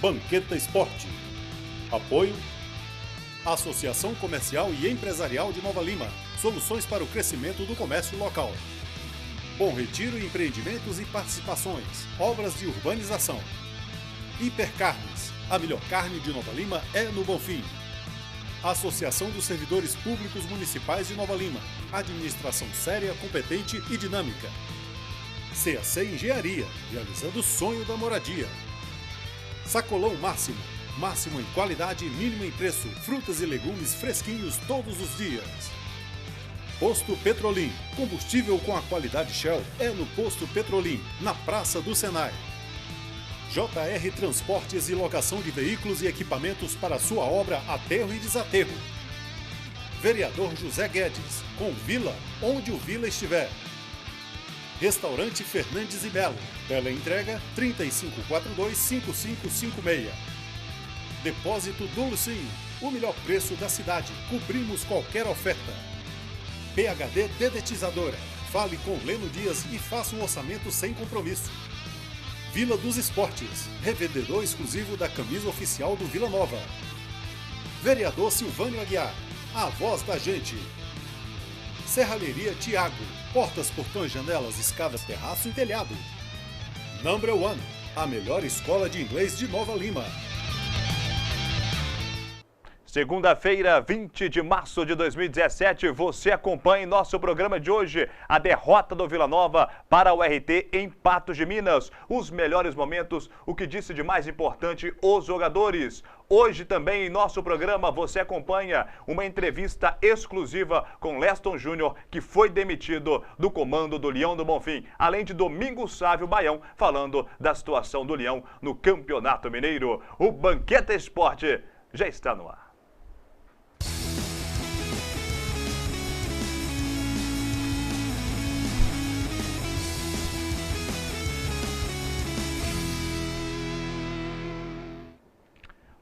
Banqueta Esporte. Apoio Associação Comercial e Empresarial de Nova Lima. Soluções para o crescimento do comércio local. Bom Retiro Empreendimentos e Participações. Obras de urbanização. Hipercarnes. A melhor carne de Nova Lima é no Bonfim. Associação dos Servidores Públicos Municipais de Nova Lima. Administração séria, competente e dinâmica. CAC Engenharia, realizando o sonho da moradia. Sacolão Máximo. Máximo em qualidade e mínimo em preço. Frutas e legumes fresquinhos todos os dias. Posto Petrolim. Combustível com a qualidade Shell é no Posto Petrolim, na Praça do Senai. JR Transportes e locação de veículos e equipamentos para sua obra aterro e desaterro. Vereador José Guedes, com Vila, onde o Vila estiver. Restaurante Fernandes e Melo. Teleentrega 3542-5556. Depósito do Lucinho. O melhor preço da cidade. Cobrimos qualquer oferta. PHD Dedetizadora. Fale com Leno Dias e faça um orçamento sem compromisso. Vila dos Esportes. Revendedor exclusivo da camisa oficial do Vila Nova. Vereador Silvânio Aguiar. A voz da gente. Serralheria Tiago. Portas, portões, janelas, escadas, terraço e telhado. Number One. A melhor escola de inglês de Nova Lima. Segunda-feira, 20 de março de 2017, você acompanha em nosso programa de hoje a derrota do Vila Nova para o RT em Patos de Minas. Os melhores momentos, o que disse de mais importante os jogadores. Hoje também em nosso programa você acompanha uma entrevista exclusiva com Leston Júnior, que foi demitido do comando do Leão do Bonfim, além de Domingos Sávio Baião falando da situação do Leão no Campeonato Mineiro. O Banqueta Esporte já está no ar.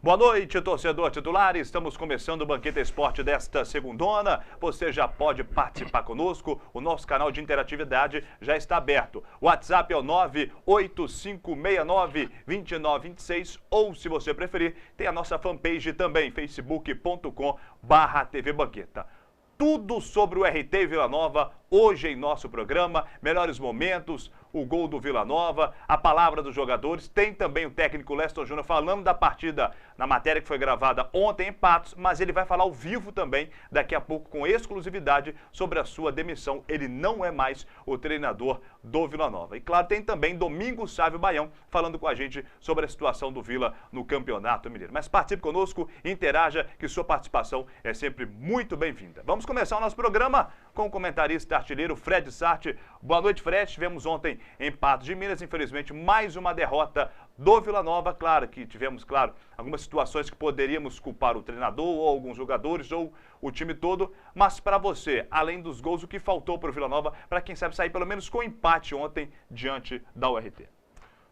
Boa noite, torcedor titular. Estamos começando o Banqueta Esporte desta segundona. Você já pode participar conosco. O nosso canal de interatividade já está aberto. O WhatsApp é o 98569-2926 ou, se você preferir, tem a nossa fanpage também, facebook.com/TV Banqueta. Tudo sobre o RT Vila Nova, hoje em nosso programa, melhores momentos, o gol do Vila Nova, a palavra dos jogadores, tem também o técnico Leston Júnior falando da partida na matéria que foi gravada ontem em Patos, mas ele vai falar ao vivo também, daqui a pouco com exclusividade, sobre a sua demissão. Ele não é mais o treinador do Vila Nova. E claro, tem também Domingos Sávio Baião falando com a gente sobre a situação do Vila no Campeonato Mineiro. Mas participe conosco, interaja, que sua participação é sempre muito bem-vinda. Vamos começar o nosso programa com o comentarista artilheiro Fred Sarte. Boa noite, Fred. Tivemos ontem em Patos de Minas, infelizmente, mais uma derrota do Vila Nova. Claro que tivemos, algumas situações que poderíamos culpar o treinador ou alguns jogadores ou o time todo, mas para você, além dos gols, o que faltou para o Vila Nova, para quem sabe sair pelo menos com empate ontem diante da URT?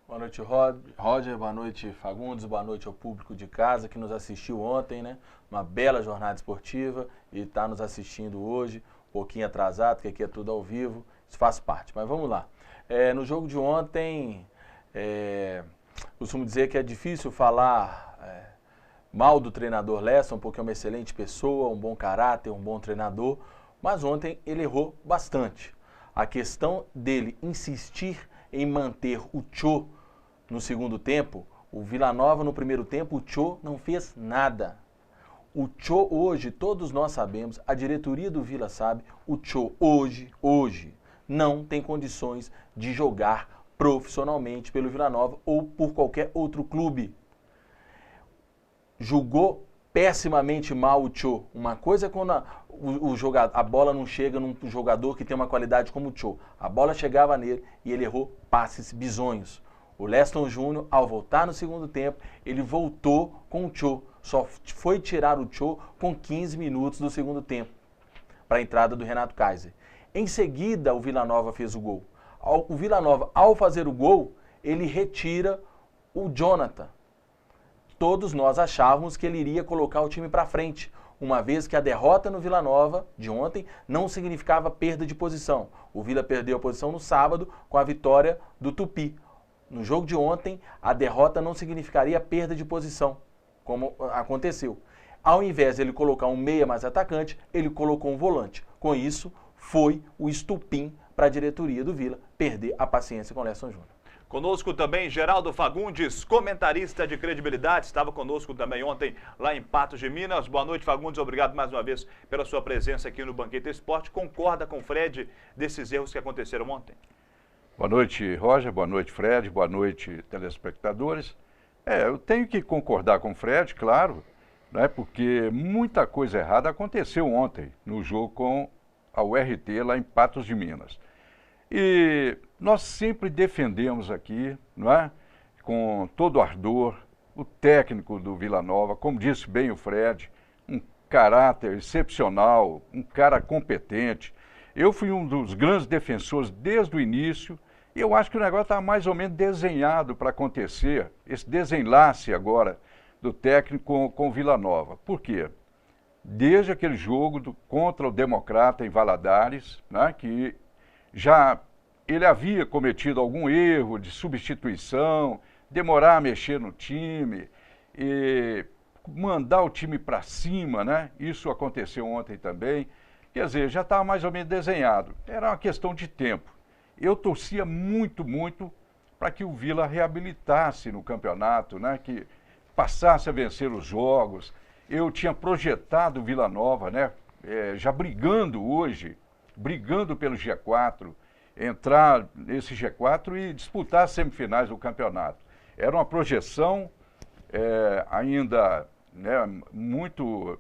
Boa noite, Roger. Boa noite, Fagundes. Boa noite ao público de casa que nos assistiu ontem, né? Uma bela jornada esportiva e está nos assistindo hoje, um pouquinho atrasado, porque aqui é tudo ao vivo, isso faz parte. Mas vamos lá. No jogo de ontem, costumo dizer que é difícil falar mal do treinador Leston, porque é uma excelente pessoa, um bom caráter, um bom treinador, mas ontem ele errou bastante. A questão dele insistir em manter o Tchô no segundo tempo, o Vila Nova no primeiro tempo, o Tchô não fez nada. O Tchô hoje, todos nós sabemos, a diretoria do Vila sabe, o Tchô hoje não tem condições de jogar profissionalmente pelo Vila Nova ou por qualquer outro clube. Jogou pessimamente mal o Tchô. Uma coisa é quando a bola não chega num jogador que tem uma qualidade como o Tchô. A bola chegava nele e ele errou passes bizonhos. O Leston Júnior, ao voltar no segundo tempo, ele voltou com o Tchô. Só foi tirar o Tchô com 15 minutos do segundo tempo, para a entrada do Renato Kaiser. Em seguida, o Vila Nova fez o gol. O Vila Nova, ao fazer o gol, ele retira o Jonathan. Todos nós achávamos que ele iria colocar o time para frente, uma vez que a derrota no Vila Nova de ontem não significava perda de posição. O Vila perdeu a posição no sábado com a vitória do Tupi. No jogo de ontem, a derrota não significaria perda de posição, como aconteceu. Ao invés de ele colocar um meia mais atacante, ele colocou um volante. Com isso, foi o estupim para a diretoria do Vila perder a paciência com o Leston Júnior. Conosco também Geraldo Fagundes, comentarista de credibilidade, estava conosco também ontem lá em Patos de Minas. Boa noite, Fagundes, obrigado mais uma vez pela sua presença aqui no Banquete Esporte. Concorda com o Fred desses erros que aconteceram ontem? Boa noite, Roger, boa noite, Fred, boa noite, telespectadores. Eu tenho que concordar com o Fred, claro, né, porque muita coisa errada aconteceu ontem no jogo com a URT lá em Patos de Minas. E nós sempre defendemos aqui, não é, com todo ardor, o técnico do Vila Nova, como disse bem o Fred, um caráter excepcional, um cara competente. Eu fui um dos grandes defensores desde o início e eu acho que o negócio está mais ou menos desenhado para acontecer, esse desenlace agora do técnico com o Vila Nova. Por quê? Desde aquele jogo contra o Democrata em Valadares, né, que já ele havia cometido algum erro de substituição, demorar a mexer no time, e mandar o time para cima, né? Isso aconteceu ontem também. Quer dizer, já estava mais ou menos desenhado. Era uma questão de tempo. Eu torcia muito, muito para que o Vila reabilitasse no campeonato, né? Que passasse a vencer os jogos. Eu tinha projetado o Vila Nova, né? Já brigando hoje, brigando pelo G4, entrar nesse G4 e disputar as semifinais do campeonato. Era uma projeção ainda, né, muito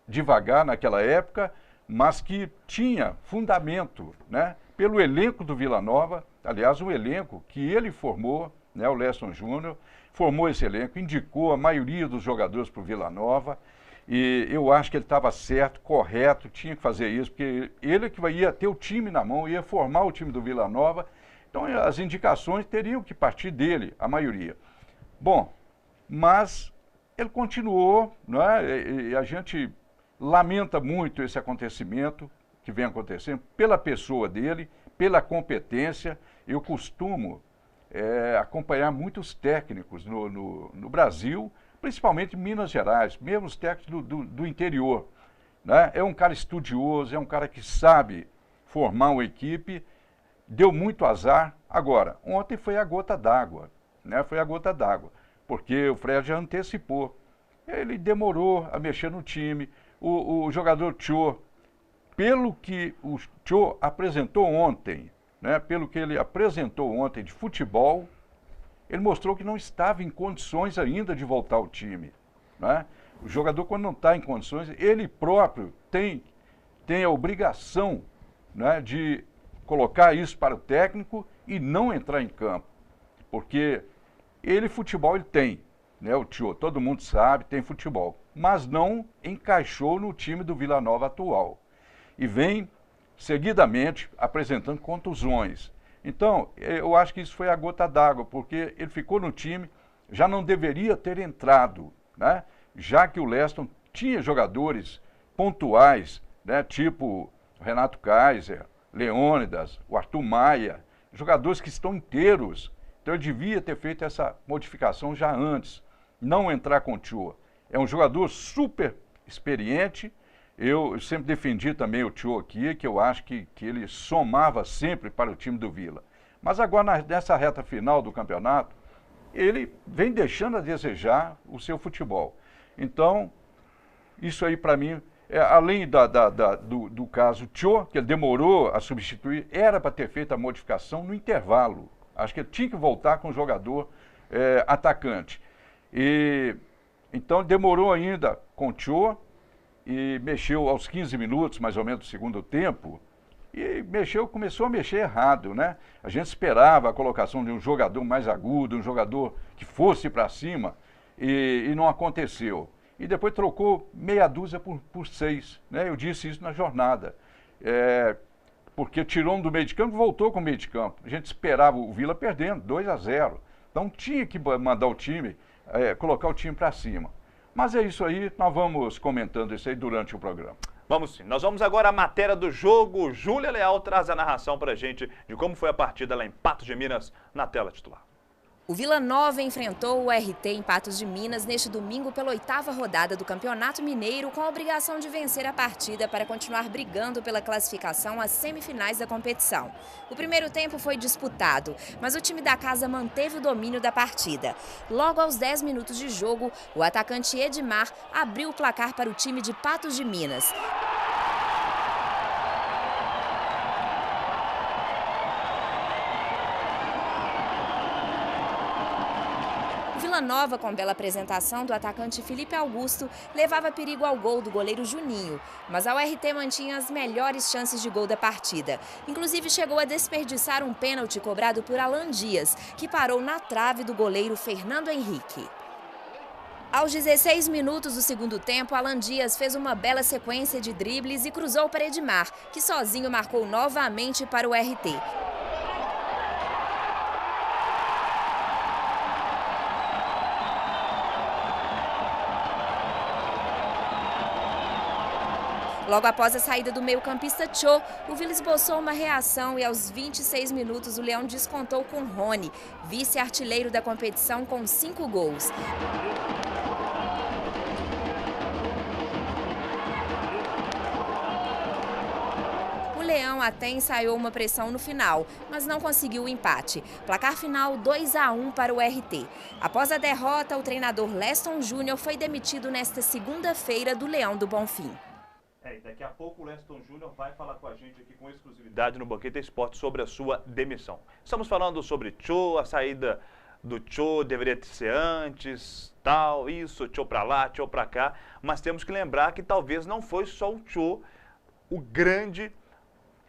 devagar naquela época, mas que tinha fundamento, né, pelo elenco do Vila Nova, aliás, o elenco que ele formou, né, o Leston Júnior, formou esse elenco, indicou a maioria dos jogadores para o Vila Nova, e eu acho que ele estava certo, correto, tinha que fazer isso, porque ele que ia ter o time na mão, ia formar o time do Vila Nova, então as indicações teriam que partir dele, a maioria. Bom, mas ele continuou, né, e a gente lamenta muito esse acontecimento que vem acontecendo, pela pessoa dele, pela competência. Eu costumo acompanhar muitos técnicos no Brasil, principalmente em Minas Gerais, mesmo os técnicos do interior, né? É um cara estudioso, é um cara que sabe formar uma equipe, deu muito azar. Agora, ontem foi a gota d'água, né? Foi a gota d'água, porque o Fred já antecipou. Ele demorou a mexer no time, o jogador Tchô, pelo que o Tchô apresentou ontem, né? Pelo que ele apresentou ontem de futebol, ele mostrou que não estava em condições ainda de voltar ao time, né? O jogador, quando não está em condições, ele próprio tem a obrigação, né, de colocar isso para o técnico e não entrar em campo. Porque futebol ele tem, né, o Tio, todo mundo sabe, tem futebol, mas não encaixou no time do Vila Nova atual. E vem seguidamente apresentando contusões. Então, eu acho que isso foi a gota d'água, porque ele ficou no time, já não deveria ter entrado, né? Já que o Leston tinha jogadores pontuais, né? Tipo Renato Kaiser, Leônidas, o Arthur Maia, jogadores que estão inteiros. Então, ele devia ter feito essa modificação já antes, não entrar com o Tio. É um jogador super experiente. Eu sempre defendi também o Tio aqui, que eu acho que ele somava sempre para o time do Vila. Mas agora, nessa reta final do campeonato, ele vem deixando a desejar o seu futebol. Então, isso aí para mim, além do caso Tio, que ele demorou a substituir, era para ter feito a modificação no intervalo. Acho que ele tinha que voltar com o jogador atacante. Então, demorou ainda com o Tio, e mexeu aos 15 minutos, mais ou menos, do segundo tempo, e começou a mexer errado, né? A gente esperava a colocação de um jogador mais agudo, um jogador que fosse para cima, e não aconteceu. E depois trocou meia dúzia por 6, né? Eu disse isso na jornada. Porque tirou um do meio de campo e voltou com o meio de campo. A gente esperava o Vila perdendo, 2-0. Então tinha que mandar o time, colocar o time para cima. Mas é isso aí, nós vamos comentando isso aí durante o programa. Vamos sim. Nós vamos agora à matéria do jogo. Júlia Leal traz a narração para a gente de como foi a partida lá em Patos de Minas, na tela titular. O Vila Nova enfrentou o RT em Patos de Minas neste domingo pela 8ª rodada do Campeonato Mineiro, com a obrigação de vencer a partida para continuar brigando pela classificação às semifinais da competição. O primeiro tempo foi disputado, mas o time da casa manteve o domínio da partida. Logo aos 10 minutos de jogo, o atacante Edmar abriu o placar para o time de Patos de Minas. Vila Nova, com bela apresentação do atacante Felipe Augusto, levava perigo ao gol do goleiro Juninho, mas a URT mantinha as melhores chances de gol da partida. Inclusive chegou a desperdiçar um pênalti cobrado por Alan Dias, que parou na trave do goleiro Fernando Henrique. Aos 16 minutos do segundo tempo, Alan Dias fez uma bela sequência de dribles e cruzou para Edmar, que sozinho marcou novamente para o RT. Logo após a saída do meio-campista Cho, o Vila esboçou uma reação e aos 26 minutos o Leão descontou com Rony, vice-artilheiro da competição com 5 gols. O Leão até ensaiou uma pressão no final, mas não conseguiu o empate. Placar final 2-1 para o RT. Após a derrota, o treinador Leston Júnior foi demitido nesta segunda-feira do Leão do Bonfim. Daqui a pouco o Leston Júnior vai falar com a gente aqui com exclusividade no Banquete Esporte sobre a sua demissão. Estamos falando sobre Cho, a saída do Cho deveria ser antes, tal, isso, Cho pra lá, Cho pra cá, mas temos que lembrar que talvez não foi só o Cho o grande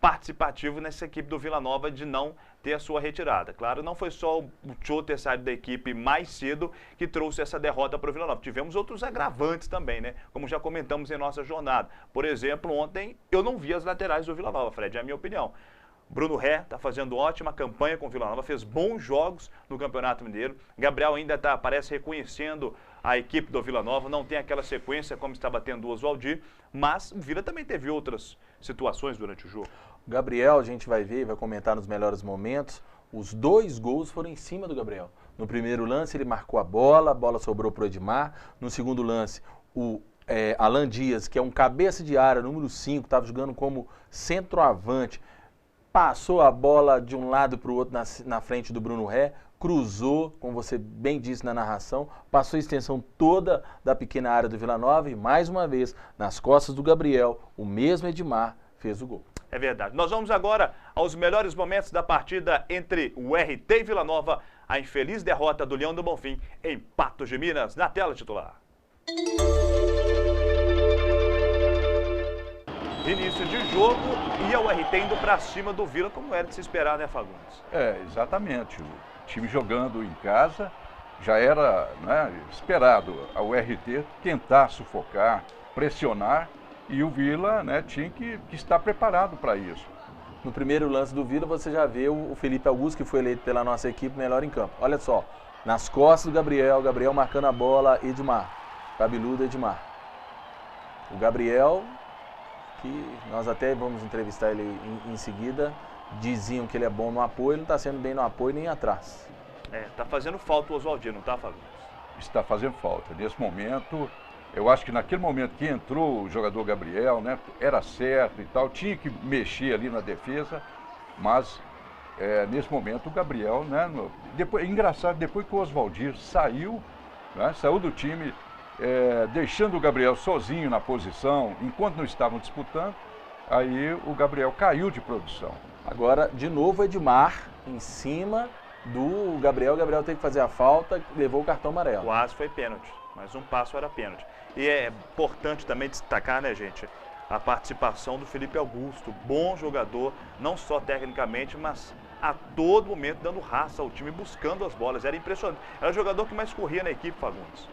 participativo nessa equipe do Vila Nova de não ter a sua retirada. Claro, não foi só o Cho ter saído da equipe mais cedo que trouxe essa derrota para o Vila Nova. Tivemos outros agravantes também, né? Como já comentamos em nossa jornada. Por exemplo, ontem eu não vi as laterais do Vila Nova, Fred, é a minha opinião. Bruno Ré está fazendo ótima campanha com o Vila Nova, fez bons jogos no Campeonato Mineiro. Gabriel ainda parece reconhecendo a equipe do Vila Nova, não tem aquela sequência como estava tendo o Oswaldir, mas o Vila também teve outras situações durante o jogo. Gabriel, a gente vai ver, vai comentar nos melhores momentos. Os 2 gols foram em cima do Gabriel. No primeiro lance ele marcou a bola sobrou para o Edmar. No segundo lance, o Alan Dias, que é um cabeça de área, número 5, estava jogando como centroavante, passou a bola de um lado para o outro na frente do Bruno Ré, cruzou, como você bem disse na narração, passou a extensão toda da pequena área do Vila Nova e, mais uma vez, nas costas do Gabriel, o mesmo Edmar fez o gol. É verdade. Nós vamos agora aos melhores momentos da partida entre o RT e Vila Nova, a infeliz derrota do Leão do Bonfim em Patos de Minas, na tela titular. Início de jogo e o RT indo para cima do Vila, como era de se esperar, né, Fagundes? Exatamente. O time jogando em casa já era, né, esperado a URT tentar sufocar, pressionar, e o Vila, né, tinha que estar preparado para isso. No primeiro lance do Vila, você já vê o Felipe Augusto, que foi eleito pela nossa equipe melhor em campo. Olha só, nas costas do Gabriel marcando a bola, Edmar, cabeludo Edmar. O Gabriel, que nós até vamos entrevistar ele em seguida, diziam que ele é bom no apoio, ele não está sendo bem no apoio nem atrás. Tá fazendo falta o Oswaldir, não tá, Fagundes? Está fazendo falta. Nesse momento, eu acho que naquele momento que entrou o jogador Gabriel, né, era certo e tal, tinha que mexer ali na defesa, mas nesse momento o Gabriel, né, engraçado, depois que o Oswaldir saiu, né, saiu do time, deixando o Gabriel sozinho na posição, enquanto não estavam disputando, aí o Gabriel caiu de produção. Agora, de novo, Edmar em cima do Gabriel. O Gabriel teve que fazer a falta, levou o cartão amarelo. Quase foi pênalti, mas um passo era pênalti. E é importante também destacar, né, gente, a participação do Felipe Augusto, bom jogador, não só tecnicamente, mas a todo momento dando raça ao time, buscando as bolas. Era impressionante. Era o jogador que mais corria na equipe, Fagundes.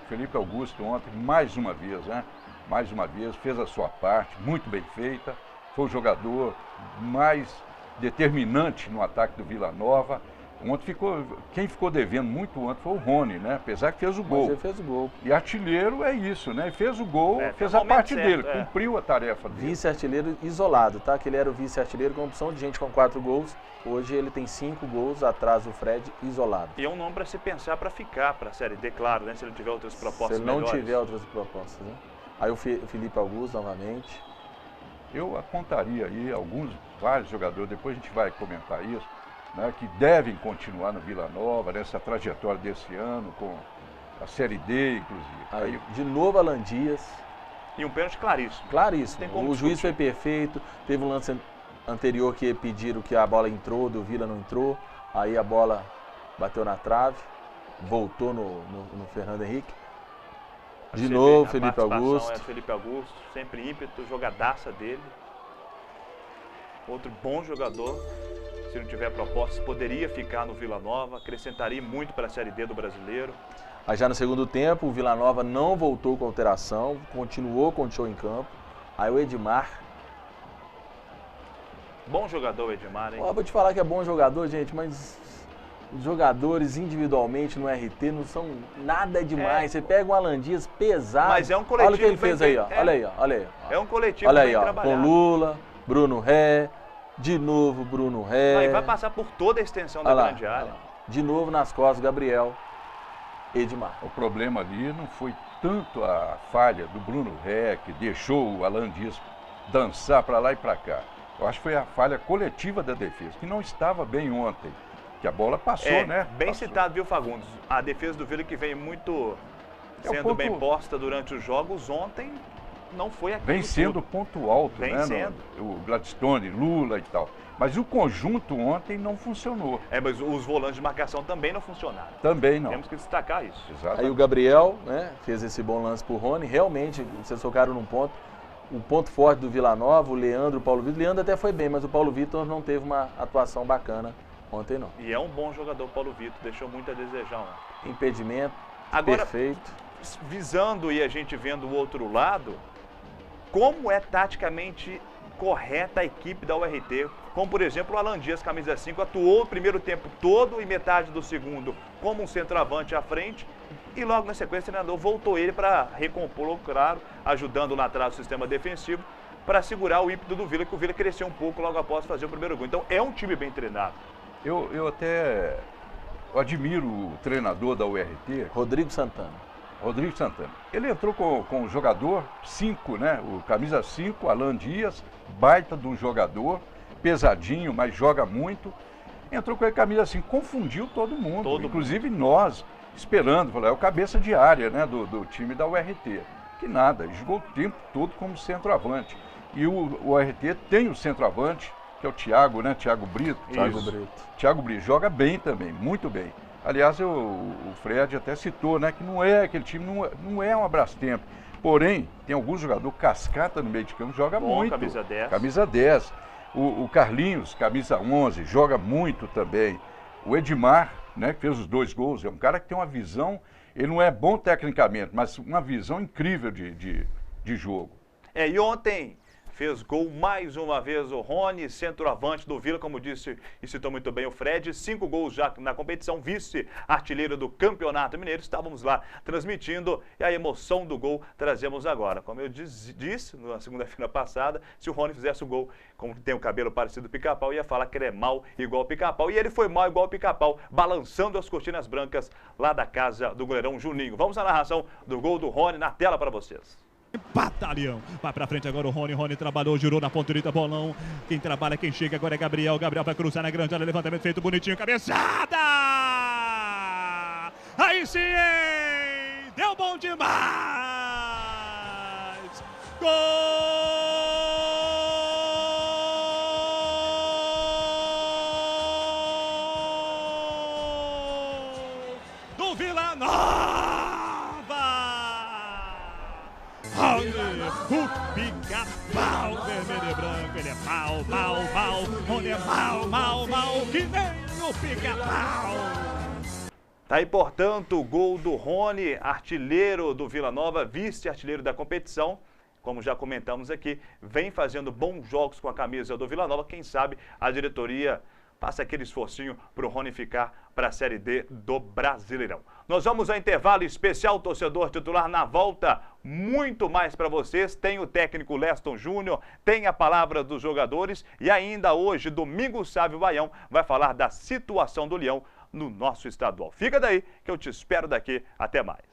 Felipe Augusto ontem, mais uma vez, né? Mais uma vez, fez a sua parte, muito bem feita. Foi o jogador mais determinante no ataque do Vila Nova. Ontem quem ficou devendo muito ontem foi o Rony, né? Apesar que fez o gol. Mas ele fez o gol. E artilheiro é isso, né? Fez o gol, fez no a parte momento dele, certo, cumpriu a tarefa dele. Vice-artilheiro isolado, tá? Que ele era o vice-artilheiro com opção de gente com 4 gols. Hoje ele tem 5 gols atrás do Fred isolado. E é um nome para se pensar para ficar para a Série D, claro, né? Se ele tiver outras propostas Se ele não melhores. tiver outras propostas, né? Aí o Felipe Augusto novamente. Eu apontaria aí vários jogadores, depois a gente vai comentar isso, né, que devem continuar no Vila Nova, nessa trajetória desse ano, com a Série D, inclusive. Aí, de novo Alan Dias. E um pênalti claríssimo. Claríssimo. Tem como O juiz discutir. foi perfeito. Teve um lance anterior que pediram que a bola entrou, do Vila não entrou. Aí a bola bateu na trave, voltou no Fernando Henrique. De Você novo, vê, a Felipe participação Augusto. É Felipe Augusto, sempre ímpeto, jogadaça dele. Outro bom jogador. Se não tiver propostas, poderia ficar no Vila Nova, acrescentaria muito para a Série D do Brasileiro. Aí já no segundo tempo, o Vila Nova não voltou com alteração, continuou com o show em campo. Aí o Edmar. Bom jogador, Edmar, hein? Ó, vou te falar que é bom jogador, gente, mas os jogadores individualmente no RT não são nada demais. Você pega um Alan Dias pesado. Mas é um coletivo olha o que ele bem fez aí, ó. feito. Olha aí, ó. Olha aí, ó. É um coletivo Olha aí, bem ó. trabalhado. Com Lula, Bruno Ré, de novo Bruno Ré. Aí vai passar por toda a extensão da Olha lá, grande área. olha lá. De novo nas costas, Gabriel, Edmar. O problema ali não foi tanto a falha do Bruno Ré, que deixou o Alan Dias dançar para lá e para cá. Eu acho que foi a falha coletiva da defesa, que não estava bem ontem. Que a bola passou, né? Bem Passou. citado, viu, Fagundes? A defesa do Vila que vem muito É o sendo ponto- bem posta durante os jogos, ontem não foi aquilo Vem sendo tudo. ponto alto, Vem né? sendo. O Gladstone, Lula e tal. Mas o conjunto ontem não funcionou. Mas os volantes de marcação também não funcionaram. Também não. Temos que destacar isso. Exato. Aí o Gabriel, né, fez esse bom lance pro Rony. Realmente, vocês tocaram num ponto. O ponto forte do Vila Nova, o Leandro, o Paulo Vitor. O Leandro até foi bem, mas o Paulo Vitor não teve uma atuação bacana ontem, não. E é um bom jogador, Paulo Vitor, deixou muito a desejar ontem. Impedimento, Agora, perfeito. visando e a gente vendo o outro lado, como é taticamente correta a equipe da URT, como por exemplo o Alan Dias, camisa 5, atuou o primeiro tempo todo e metade do segundo como um centroavante à frente e logo na sequência o treinador voltou ele para recompor, claro, ajudando lá atrás o sistema defensivo para segurar o ímpeto do Vila, que o Vila cresceu um pouco logo após fazer o primeiro gol. Então é um time bem treinado. Eu até admiro o treinador da URT, Rodrigo Santana. Rodrigo Santana. Ele entrou com o jogador 5, né? O camisa 5, Alan Dias, baita de um jogador, pesadinho, mas joga muito. Entrou com a camisa 5, confundiu todo mundo, inclusive nós, esperando. Falei, é o cabeça de área, né, do time da URT. Que nada, ele jogou o tempo todo como centroavante. E o URT tem o centroavante, que é o Thiago, né? Thiago Brito. Thiago Brito. Thiago Brito joga bem também, muito bem. Aliás, o Fred até citou, né, que não é aquele time, não é um Abrastemp. Porém, tem alguns jogadores, Cascata no meio de campo, joga Bom, muito. camisa 10. Camisa 10. O Carlinhos, camisa 11, joga muito também. O Edmar, né, que fez os 2 gols, é um cara que tem uma visão, ele não é bom tecnicamente, mas uma visão incrível de jogo. E ontem fez gol mais uma vez o Rony, centroavante do Vila, como disse e citou muito bem o Fred. 5 gols já na competição, vice-artilheiro do Campeonato Mineiro. Estávamos lá transmitindo e a emoção do gol trazemos agora. Como eu disse na segunda-feira passada, se o Rony fizesse o gol, como tem o cabelo parecido do Pica-Pau, ia falar que ele é mal igual o Pica-Pau. E ele foi mal igual o Pica-Pau, balançando as cortinas brancas lá da casa do goleirão Juninho. Vamos à narração do gol do Rony na tela para vocês. Batalhão, vai pra frente agora o Rony trabalhou, girou na ponta direita, bolão, quem trabalha, quem chega agora é Gabriel vai cruzar na grande área, levantamento feito bonitinho, cabeçada, aí sim, hein? Deu bom demais, gol do Vila Nova. O Pica-Pau, vermelho e branco, ele é mal, Rony é mal, que nem o Pica-Pau. Tá aí, portanto, o gol do Rony, artilheiro do Vila Nova, vice-artilheiro da competição. Como já comentamos aqui, vem fazendo bons jogos com a camisa do Vila Nova. Quem sabe a diretoria faça aquele esforcinho para o Rony ficar para a Série D do Brasileirão. Nós vamos a intervalo especial, torcedor titular. Na volta, muito mais para vocês. Tem o técnico Leston Júnior, tem a palavra dos jogadores e ainda hoje, domingo, Sávio Baião vai falar da situação do Leão no nosso estadual. Fica daí que eu te espero daqui. Até mais.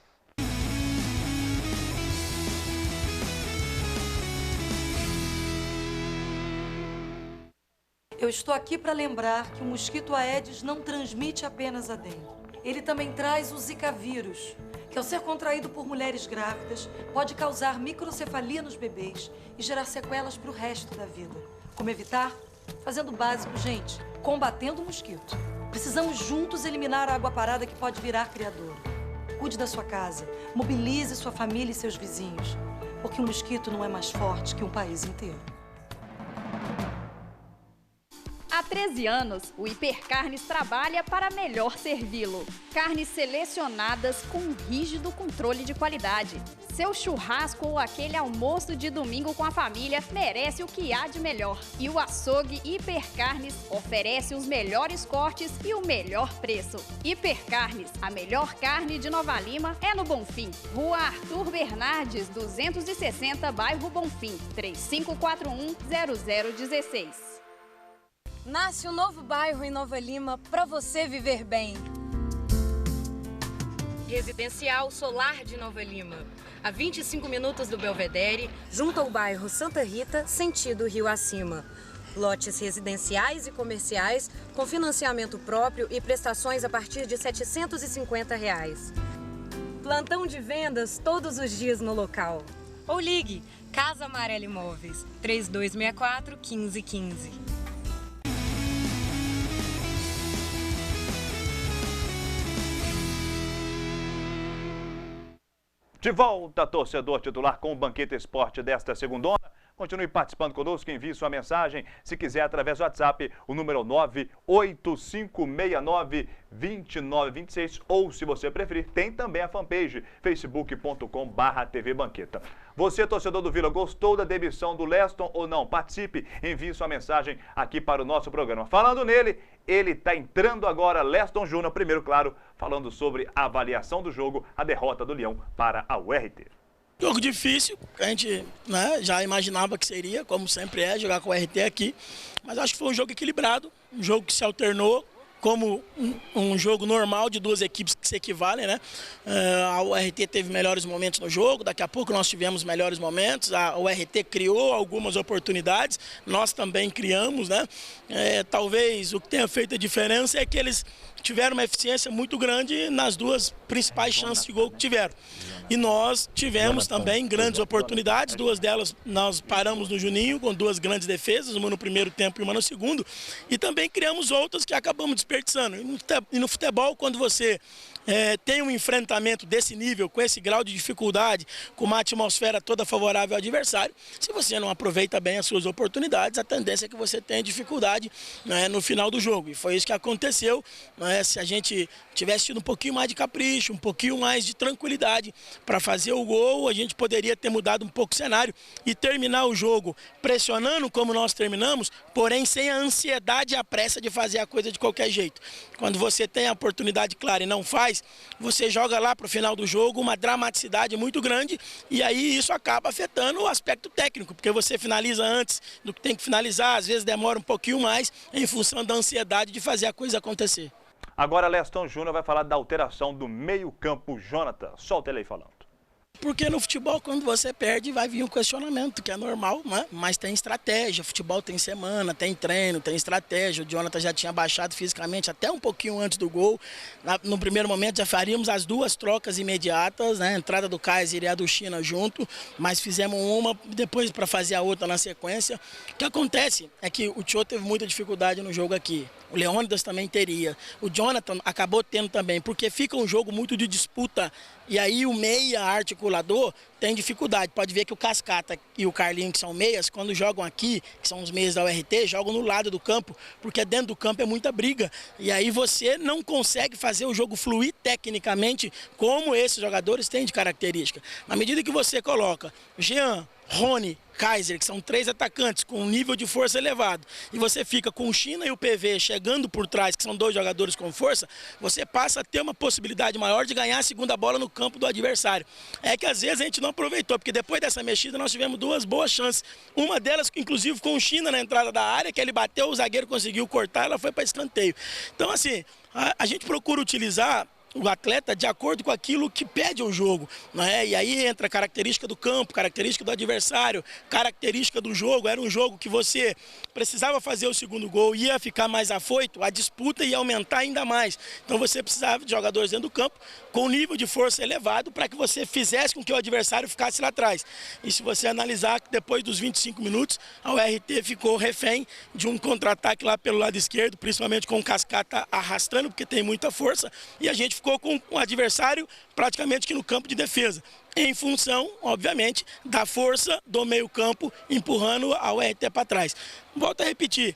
Eu estou aqui para lembrar que o mosquito Aedes não transmite apenas a dengue. Ele também traz o Zika vírus, que ao ser contraído por mulheres grávidas, pode causar microcefalia nos bebês e gerar sequelas para o resto da vida. Como evitar? Fazendo o básico, gente, combatendo o mosquito. Precisamos juntos eliminar a água parada que pode virar criador. Cuide da sua casa, mobilize sua família e seus vizinhos, porque o mosquito não é mais forte que um país inteiro. Há 13 anos, o Hipercarnes trabalha para melhor servi-lo. Carnes selecionadas com um rígido controle de qualidade. Seu churrasco ou aquele almoço de domingo com a família merece o que há de melhor. E o açougue Hipercarnes oferece os melhores cortes e o melhor preço. Hipercarnes, a melhor carne de Nova Lima é no Bonfim. Rua Arthur Bernardes, 260, bairro Bonfim, 3541-0016. Nasce um novo bairro em Nova Lima para você viver bem. Residencial Solar de Nova Lima. A 25 minutos do Belvedere, junto ao bairro Santa Rita, sentido Rio Acima. Lotes residenciais e comerciais com financiamento próprio e prestações a partir de R$ 750. Plantão de vendas todos os dias no local. Ou ligue Casa Amarela Imóveis, 3264-1515. De volta, torcedor titular, com o Banquete Esporte desta segundona. Continue participando conosco, envie sua mensagem, se quiser, através do WhatsApp, o número 98569-2926, ou, se você preferir, tem também a fanpage, facebook.com/tvbanqueta. Você, torcedor do Vila, gostou da demissão do Leston ou não? Participe, envie sua mensagem aqui para o nosso programa. Falando nele, ele está entrando agora, Leston Júnior, primeiro, claro, falando sobre a avaliação do jogo, a derrota do Leão para a URT. Jogo difícil, a gente já imaginava que seria, como sempre é, jogar com o RT aqui. Mas acho que foi um jogo equilibrado, um jogo que se alternou como um jogo normal de duas equipes que se equivalem, né? A URT teve melhores momentos no jogo, daqui a pouco nós tivemos melhores momentos, a URT criou algumas oportunidades, nós também criamos, né? Talvez o que tenha feito a diferença é que eles tiveram uma eficiência muito grande nas duas principais chances de gol que tiveram. E nós tivemos também grandes oportunidades, duas delas nós paramos no Juninho com duas grandes defesas, uma no primeiro tempo e uma no segundo, e também criamos outras que acabamos desperdiçando. E no futebol, quando você tem um enfrentamento desse nível, com esse grau de dificuldade, com uma atmosfera toda favorável ao adversário, se você não aproveita bem as suas oportunidades, a tendência é que você tenha dificuldade, né, no final do jogo. E foi isso que aconteceu, né? Se a gente tivesse tido um pouquinho mais de capricho, um pouquinho mais de tranquilidade para fazer o gol, a gente poderia ter mudado um pouco o cenário e terminar o jogo pressionando como nós terminamos, porém sem a ansiedade e a pressa de fazer a coisa de qualquer jeito. Quando você tem a oportunidade clara e não faz, você joga lá para o final do jogo uma dramaticidade muito grande e aí isso acaba afetando o aspecto técnico, porque você finaliza antes do que tem que finalizar, às vezes demora um pouquinho mais em função da ansiedade de fazer a coisa acontecer. Agora, Leston Júnior vai falar da alteração do meio-campo. Jonathan, solta ele aí falando. Porque no futebol, quando você perde, vai vir um questionamento, que é normal, né? Mas tem estratégia. Futebol tem semana, tem treino, tem estratégia. O Jonathan já tinha baixado fisicamente até um pouquinho antes do gol. No primeiro momento já faríamos as duas trocas imediatas, né? A entrada do Kaiser e a do China junto, mas fizemos uma depois para fazer a outra na sequência. O que acontece é que o Tio teve muita dificuldade no jogo aqui. O Leônidas também teria. O Jonathan acabou tendo também, porque fica um jogo muito de disputa. E aí o meia articulador tem dificuldade. Pode ver que o Cascata e o Carlinho, que são meias, quando jogam aqui, que são os meias da URT, jogam no lado do campo, porque dentro do campo é muita briga. E aí você não consegue fazer o jogo fluir tecnicamente como esses jogadores têm de característica. Na medida que você coloca Jean, Rony, Kaiser, que são 3 atacantes com um nível de força elevado, e você fica com o China e o PV chegando por trás, que são 2 jogadores com força, você passa a ter uma possibilidade maior de ganhar a segunda bola no campo do adversário. É que às vezes a gente não aproveitou, porque depois dessa mexida nós tivemos 2 boas chances. Uma delas, inclusive, com o China na entrada da área, que ele bateu, o zagueiro conseguiu cortar, ela foi para escanteio. Então, assim, a gente procura utilizar o atleta de acordo com aquilo que pede o jogo, né? E aí entra a característica do campo, característica do adversário, característica do jogo. Era um jogo que você precisava fazer o segundo gol, ia ficar mais afoito, a disputa ia aumentar ainda mais. Então você precisava de jogadores dentro do campo com nível de força elevado para que você fizesse com que o adversário ficasse lá atrás. E se você analisar que depois dos 25 minutos, a URT ficou refém de um contra-ataque lá pelo lado esquerdo, principalmente com o Cascata arrastando, porque tem muita força, e a gente ficou com o adversário praticamente que no campo de defesa, em função, obviamente, da força do meio-campo empurrando a URT para trás. Volto a repetir,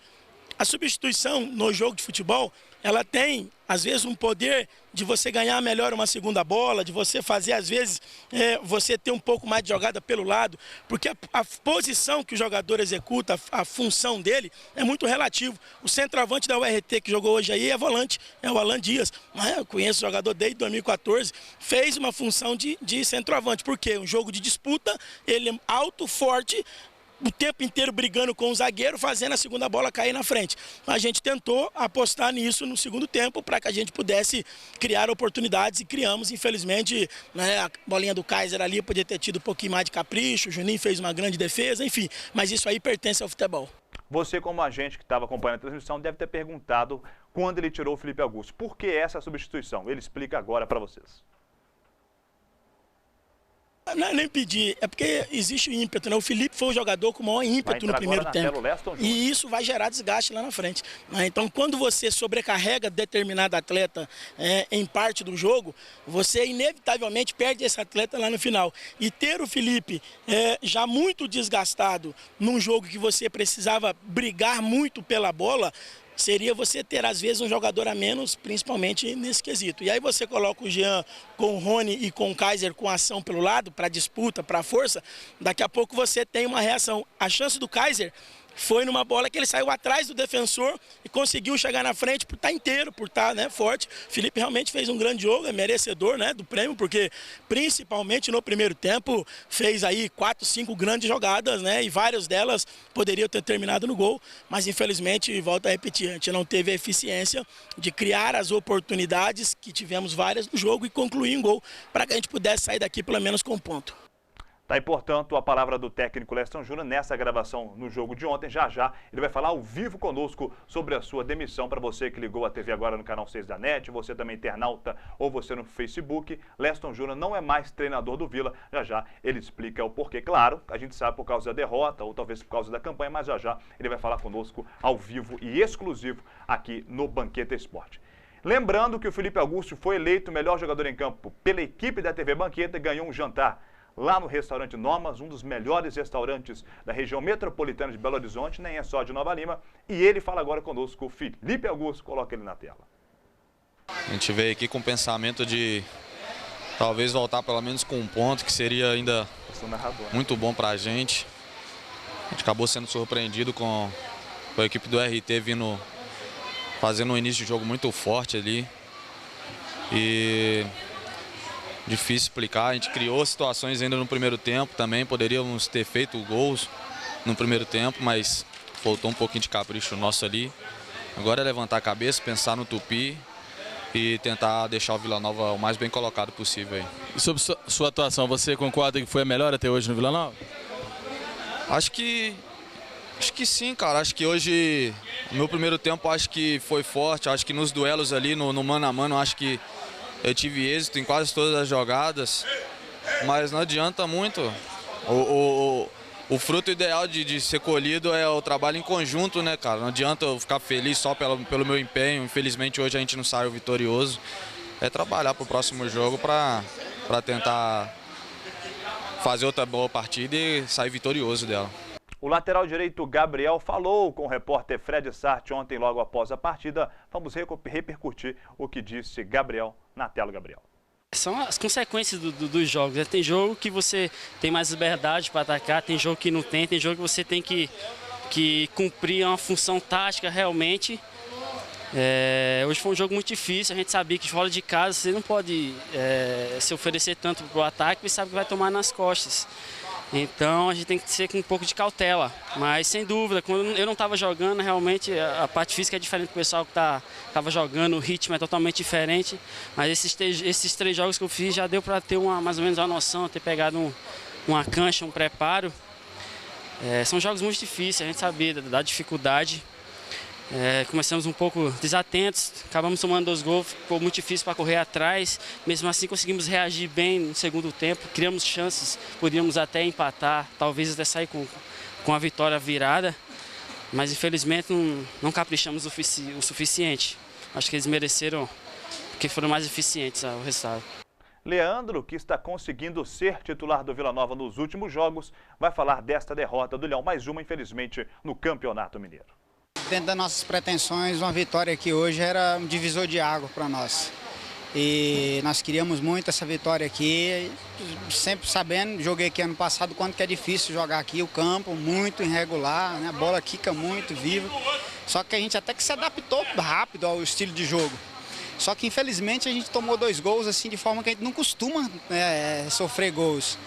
a substituição no jogo de futebol, ela tem, às vezes, um poder de você ganhar melhor uma segunda bola, de você fazer, às vezes, você ter um pouco mais de jogada pelo lado, porque a posição que o jogador executa, a função dele, é muito relativo. O centroavante da URT que jogou hoje aí é volante, é o Alan Dias. Eu conheço o jogador desde 2014, fez uma função de centroavante, porque um jogo de disputa, ele é alto, forte, o tempo inteiro brigando com o zagueiro, fazendo a segunda bola cair na frente. A gente tentou apostar nisso no segundo tempo para que a gente pudesse criar oportunidades e criamos, infelizmente, né, a bolinha do Kaiser ali podia ter tido um pouquinho mais de capricho, o Juninho fez uma grande defesa, enfim, mas isso aí pertence ao futebol. Você, como agente que estava acompanhando a transmissão, deve ter perguntado quando ele tirou o Felipe Augusto. Por que essa substituição? Ele explica agora para vocês. Não, nem pedir, é porque existe o ímpeto, né? O Felipe foi o jogador com o maior ímpeto no primeiro tempo. E isso vai gerar desgaste lá na frente, né? Então, quando você sobrecarrega determinado atleta em parte do jogo, você inevitavelmente perde esse atleta lá no final. E ter o Felipe já muito desgastado num jogo que você precisava brigar muito pela bola, seria você ter, às vezes, um jogador a menos, principalmente nesse quesito. E aí você coloca o Jean com o Rony e com o Kaiser com ação pelo lado, para disputa, para força, daqui a pouco você tem uma reação. A chance do Kaiser foi numa bola que ele saiu atrás do defensor e conseguiu chegar na frente por estar inteiro, por estar, né, forte. O Felipe realmente fez um grande jogo, é merecedor, né, do prêmio, porque principalmente no primeiro tempo fez aí 4, 5 grandes jogadas, né, e várias delas poderiam ter terminado no gol, mas infelizmente, volto a repetir, a gente não teve a eficiência de criar as oportunidades, que tivemos várias no jogo, e concluir um gol para que a gente pudesse sair daqui pelo menos com um ponto. Tá aí, portanto, a palavra do técnico Leston Júnior nessa gravação no jogo de ontem. Já já ele vai falar ao vivo conosco sobre a sua demissão. Para você que ligou a TV agora no canal 6 da NET, você também internauta ou você no Facebook, Leston Júnior não é mais treinador do Vila. Já já ele explica o porquê. Claro, a gente sabe por causa da derrota ou talvez por causa da campanha, mas já já ele vai falar conosco ao vivo e exclusivo aqui no Banqueta Esporte. Lembrando que o Felipe Augusto foi eleito o melhor jogador em campo pela equipe da TV Banqueta e ganhou um jantar lá no restaurante Nomas, um dos melhores restaurantes da região metropolitana de Belo Horizonte, nem é só de Nova Lima. E ele fala agora conosco, o Felipe Augusto, coloca ele na tela. A gente veio aqui com o pensamento de talvez voltar pelo menos com um ponto, que seria ainda muito bom para a gente. A gente acabou sendo surpreendido com a equipe do RT vindo fazendo um início de jogo muito forte ali. E difícil explicar, a gente criou situações ainda no primeiro tempo também, poderíamos ter feito gols no primeiro tempo, mas faltou um pouquinho de capricho nosso ali. Agora é levantar a cabeça, pensar no Tupi e tentar deixar o Vila Nova o mais bem colocado possível aí. E sobre sua atuação, você concorda que foi a melhor até hoje no Vila Nova? Acho que sim, cara. Acho que hoje, no meu primeiro tempo, acho que foi forte. Acho que nos duelos ali, no mano a mano, acho que eu tive êxito em quase todas as jogadas, mas não adianta muito. O fruto ideal de ser colhido é o trabalho em conjunto, né, cara? Não adianta eu ficar feliz só pelo meu empenho. Infelizmente, hoje a gente não saiu vitorioso. É trabalhar para o próximo jogo para tentar fazer outra boa partida e sair vitorioso dela. O lateral direito Gabriel falou com o repórter Fred Sarti ontem, logo após a partida. Vamos repercutir o que disse Gabriel na tela, Gabriel. São as consequências dos jogos, né? Tem jogo que você tem mais liberdade para atacar, tem jogo que não tem jogo que você tem que cumprir uma função tática realmente. Hoje foi um jogo muito difícil, a gente sabia que fora de casa você não pode se oferecer tanto para o ataque, você sabe que vai tomar nas costas. Então a gente tem que ser com um pouco de cautela, mas sem dúvida, quando eu não estava jogando, realmente a parte física é diferente do pessoal que estava jogando, o ritmo é totalmente diferente, mas esses 3 jogos que eu fiz já deu para ter mais ou menos uma noção, ter pegado uma cancha, um preparo. São jogos muito difíceis, a gente sabia da dificuldade. Começamos um pouco desatentos, acabamos tomando 2 gols, ficou muito difícil para correr atrás, mesmo assim conseguimos reagir bem no segundo tempo, criamos chances, podíamos até empatar, talvez até sair com a vitória virada, mas infelizmente não caprichamos o suficiente. Acho que eles mereceram, porque foram mais eficientes ao resultado. Leandro, que está conseguindo ser titular do Vila Nova nos últimos jogos, vai falar desta derrota do Leão, mais uma infelizmente no Campeonato Mineiro. Dentro das nossas pretensões, uma vitória aqui hoje era um divisor de água para nós. E nós queríamos muito essa vitória aqui, sempre sabendo, joguei aqui ano passado, quanto que é difícil jogar aqui, o campo muito irregular, né? A bola quica muito, viva. Só que a gente até que se adaptou rápido ao estilo de jogo. Só que infelizmente a gente tomou 2 gols assim de forma que a gente não costuma sofrer gols.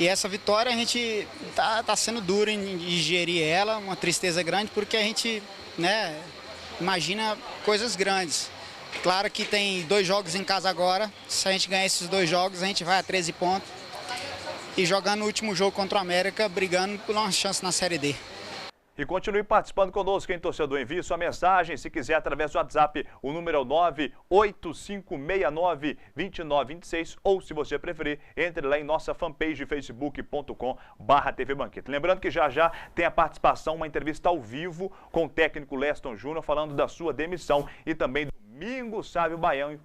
E essa vitória a gente tá sendo duro em digerir ela, uma tristeza grande, porque a gente imagina coisas grandes. Claro que tem 2 jogos em casa agora, se a gente ganhar esses 2 jogos a gente vai a 13 pontos. E jogando o último jogo contra o América, brigando por uma chance na Série D. E continue participando conosco, quem torcedor, envie sua mensagem, se quiser, através do WhatsApp, o número é o 98569-2926, ou se você preferir, entre lá em nossa fanpage facebook.com/tvbanquete. Lembrando que já tem a participação, uma entrevista ao vivo com o técnico Leston Júnior, falando da sua demissão, e também domingo, Sávio Baiano,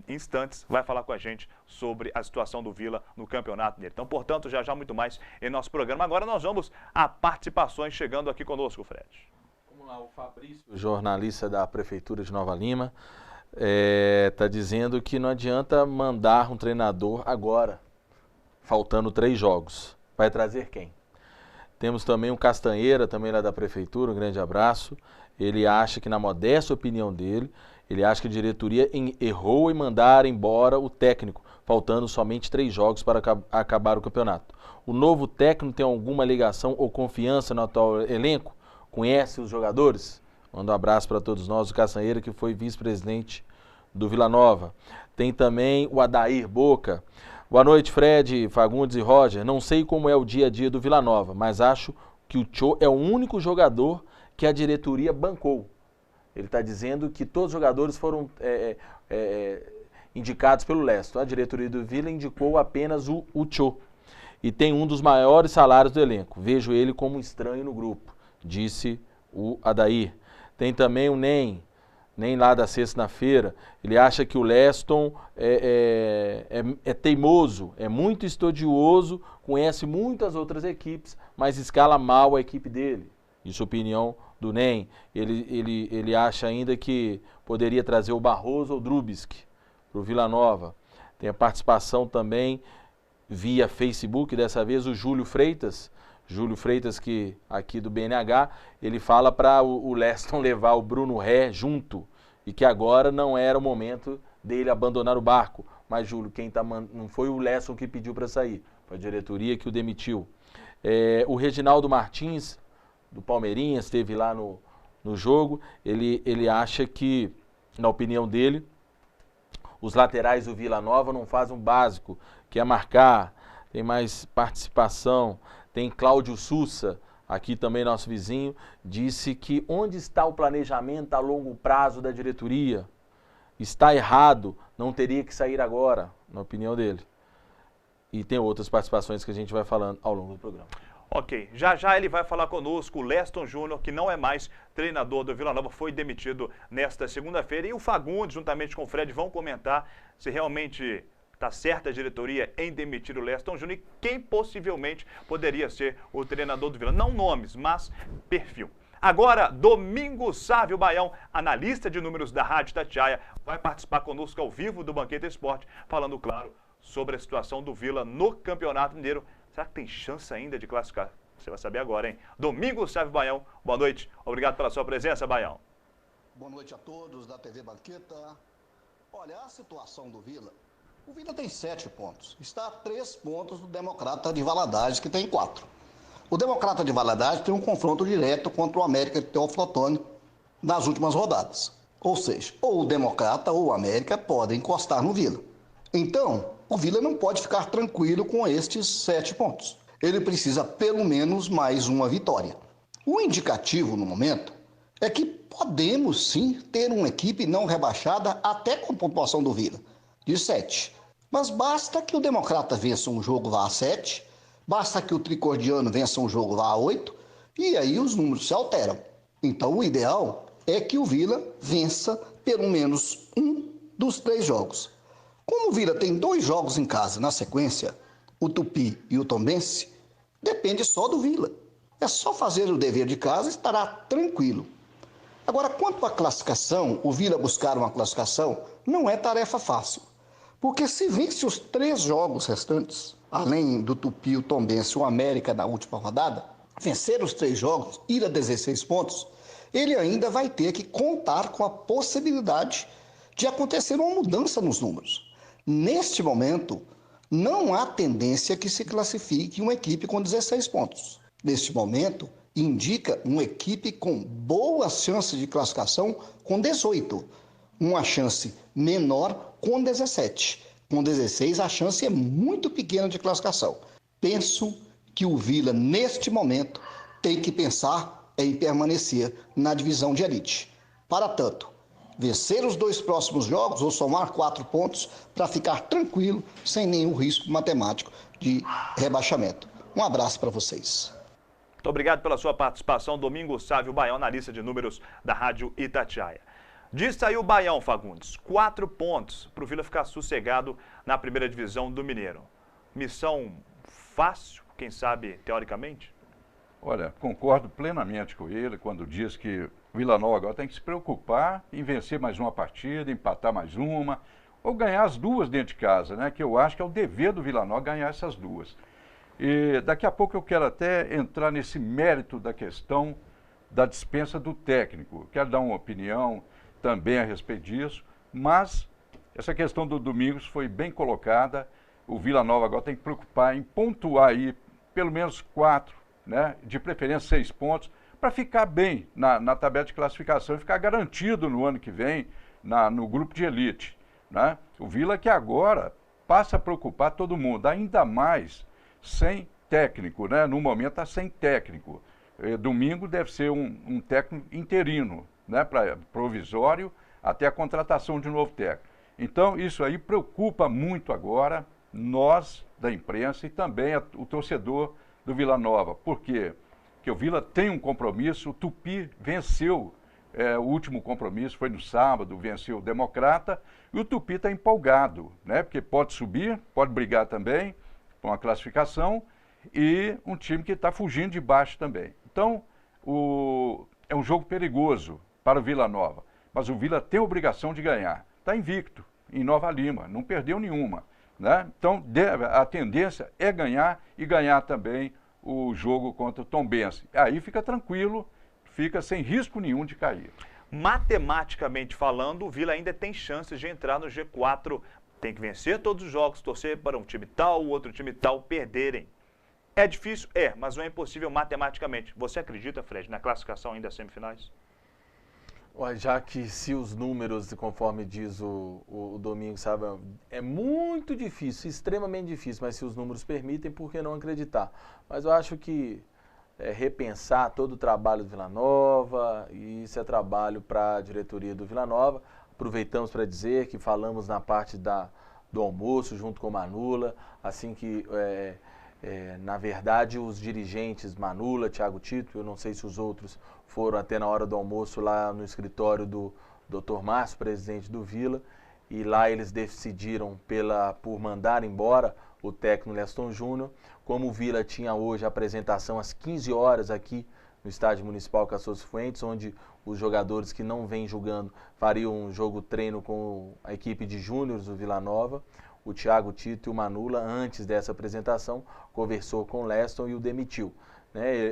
instantes, vai falar com a gente sobre a situação do Vila no campeonato dele. Então, portanto, já muito mais em nosso programa. Agora nós vamos a participações chegando aqui conosco, Fred. Vamos lá, o Fabrício, jornalista da Prefeitura de Nova Lima, está dizendo que não adianta mandar um treinador agora, faltando 3 jogos. Vai trazer quem? Temos também o Castanheira, também lá da Prefeitura, um grande abraço. Ele acha que, na modesta opinião dele, ele acha que a diretoria errou em mandar embora o técnico, faltando somente 3 jogos para acabar o campeonato. O novo técnico tem alguma ligação ou confiança no atual elenco? Conhece os jogadores? Manda um abraço para todos nós, o Castanheira, que foi vice-presidente do Vila Nova. Tem também o Adair Boca. Boa noite, Fred, Fagundes e Roger. Não sei como é o dia a dia do Vila Nova, mas acho que o Tchô é o único jogador que a diretoria bancou. Ele está dizendo que todos os jogadores foram indicados pelo Leston. A diretoria do Vila indicou apenas o Tchô. E tem um dos maiores salários do elenco. Vejo ele como um estranho no grupo, disse o Adair. Tem também o Nem lá da sexta-feira. Ele acha que o Leston é teimoso, é muito estudioso, conhece muitas outras equipes, mas escala mal a equipe dele. Isso é a opinião do Nem. Ele acha ainda que poderia trazer o Barroso ou o Drubsky para o Vila Nova. Tem a participação também via Facebook, dessa vez o Júlio Freitas, que aqui do BNH, ele fala para o Leston levar o Bruno Ré junto e que agora não era o momento dele abandonar o barco. Mas, Júlio, não foi o Leston que pediu para sair, foi a diretoria que o demitiu. O Reginaldo Martins, do Palmeirinhas, esteve lá no jogo, ele acha que, na opinião dele, os laterais do Vila Nova não fazem o básico, que é marcar. Tem mais participação, tem Cláudio Sussa, aqui também nosso vizinho, disse que onde está o planejamento a longo prazo da diretoria? Está errado, não teria que sair agora, na opinião dele. E tem outras participações que a gente vai falando ao longo do programa. Ok, já ele vai falar conosco, o Leston Júnior, que não é mais treinador do Vila Nova, foi demitido nesta segunda-feira. E o Fagundes, juntamente com o Fred, vão comentar se realmente está certa a diretoria em demitir o Leston Júnior e quem possivelmente poderia ser o treinador do Vila. Não nomes, mas perfil. Agora, Domingos Sávio Baião, analista de números da Rádio Itatiaia, vai participar conosco ao vivo do Banquete Esporte, falando, claro, sobre a situação do Vila no Campeonato Mineiro. Será que tem chance ainda de classificar? Você vai saber agora, hein? Domingos Sávio Baião, boa noite. Obrigado pela sua presença, Baião. Boa noite a todos da TV Banqueta. Olha, a situação do Vila, o Vila tem 7 pontos. Está a 3 pontos do Democrata de Valadares, que tem 4. O Democrata de Valadares tem um confronto direto contra o América de Teófilo Otoni nas últimas rodadas. Ou seja, ou o Democrata ou o América podem encostar no Vila. Então, o Vila não pode ficar tranquilo com estes 7 pontos. Ele precisa pelo menos mais uma vitória. O indicativo no momento é que podemos sim ter uma equipe não rebaixada até com pontuação do Vila, de 7. Mas basta que o Democrata vença um jogo vá a 7, basta que o Tricordiano vença um jogo vá a 8, e aí os números se alteram. Então o ideal é que o Vila vença pelo menos um dos 3 jogos. Como o Vila tem 2 jogos em casa na sequência, o Tupi e o Tombense, depende só do Vila. É só fazer o dever de casa e estará tranquilo. Agora, quanto à classificação, o Vila buscar uma classificação não é tarefa fácil. Porque se vence os 3 jogos restantes, além do Tupi, o Tombense e o América na última rodada, vencer os 3 jogos, ir a 16 pontos, ele ainda vai ter que contar com a possibilidade de acontecer uma mudança nos números. Neste momento, não há tendência que se classifique uma equipe com 16 pontos. Neste momento, indica uma equipe com boas chances de classificação com 18. Uma chance menor com 17. Com 16, a chance é muito pequena de classificação. Penso que o Vila, neste momento, tem que pensar em permanecer na divisão de elite. Para tanto, vencer os 2 próximos jogos ou somar 4 pontos para ficar tranquilo, sem nenhum risco matemático de rebaixamento. Um abraço para vocês. Muito obrigado pela sua participação, Domingos Sávio Baião, analista de números da Rádio Itatiaia. Diz aí o Baião, Fagundes, 4 pontos para o Vila ficar sossegado na primeira divisão do Mineiro. Missão fácil, quem sabe, teoricamente? Olha, concordo plenamente com ele quando diz que o Vila Nova agora tem que se preocupar em vencer mais uma partida, empatar mais uma, ou ganhar as 2 dentro de casa, né? Que eu acho que é o dever do Vila Nova ganhar essas 2. E daqui a pouco eu quero até entrar nesse mérito da questão da dispensa do técnico. Quero dar uma opinião também a respeito disso, mas essa questão do Domingos foi bem colocada. O Vila Nova agora tem que preocupar em pontuar aí pelo menos 4, né? De preferência 6 pontos, para ficar bem na tabela de classificação e ficar garantido no ano que vem no grupo de elite, né? O Vila que agora passa a preocupar todo mundo, ainda mais sem técnico, né? No momento está sem técnico. Domingo deve ser um técnico interino, né? Provisório, até a contratação de um novo técnico. Então, isso aí preocupa muito agora nós da imprensa e também o torcedor do Vila Nova. Por quê? Porque o Vila tem um compromisso, o Tupi venceu o último compromisso, foi no sábado, venceu o Democrata, e o Tupi está empolgado, né? Porque pode subir, pode brigar também com a classificação, e um time que está fugindo de baixo também. Então, é um jogo perigoso para o Vila Nova, mas o Vila tem a obrigação de ganhar. Está invicto em Nova Lima, não perdeu nenhuma, né? Então, a tendência é ganhar e ganhar também o jogo contra o Tombense. Aí fica tranquilo, fica sem risco nenhum de cair. Matematicamente falando, o Vila ainda tem chances de entrar no G4. Tem que vencer todos os jogos, torcer para um time tal, o outro time tal perderem. É difícil? É, mas não é impossível matematicamente. Você acredita, Fred, na classificação ainda das semifinais? Já que se os números, conforme diz o Domingos, sabe, é muito difícil, extremamente difícil, mas se os números permitem, por que não acreditar? Mas eu acho que repensar todo o trabalho do Vila Nova, e isso é trabalho para a diretoria do Vila Nova. Aproveitamos para dizer que falamos na parte do almoço junto com o Manula, assim que, na verdade, os dirigentes Manula, Thiago Tito, eu não sei se os outros foram até na hora do almoço lá no escritório do Dr. Márcio, presidente do Vila, e lá eles decidiram por mandar embora o técnico Leston Júnior. Como o Vila tinha hoje a apresentação às 15 horas aqui no estádio municipal Cassos Fuentes, onde os jogadores que não vêm jogando fariam um jogo-treino com a equipe de júniores do Vila Nova. O Thiago Tito e o Manula, antes dessa apresentação, conversou com o Leston e o demitiu.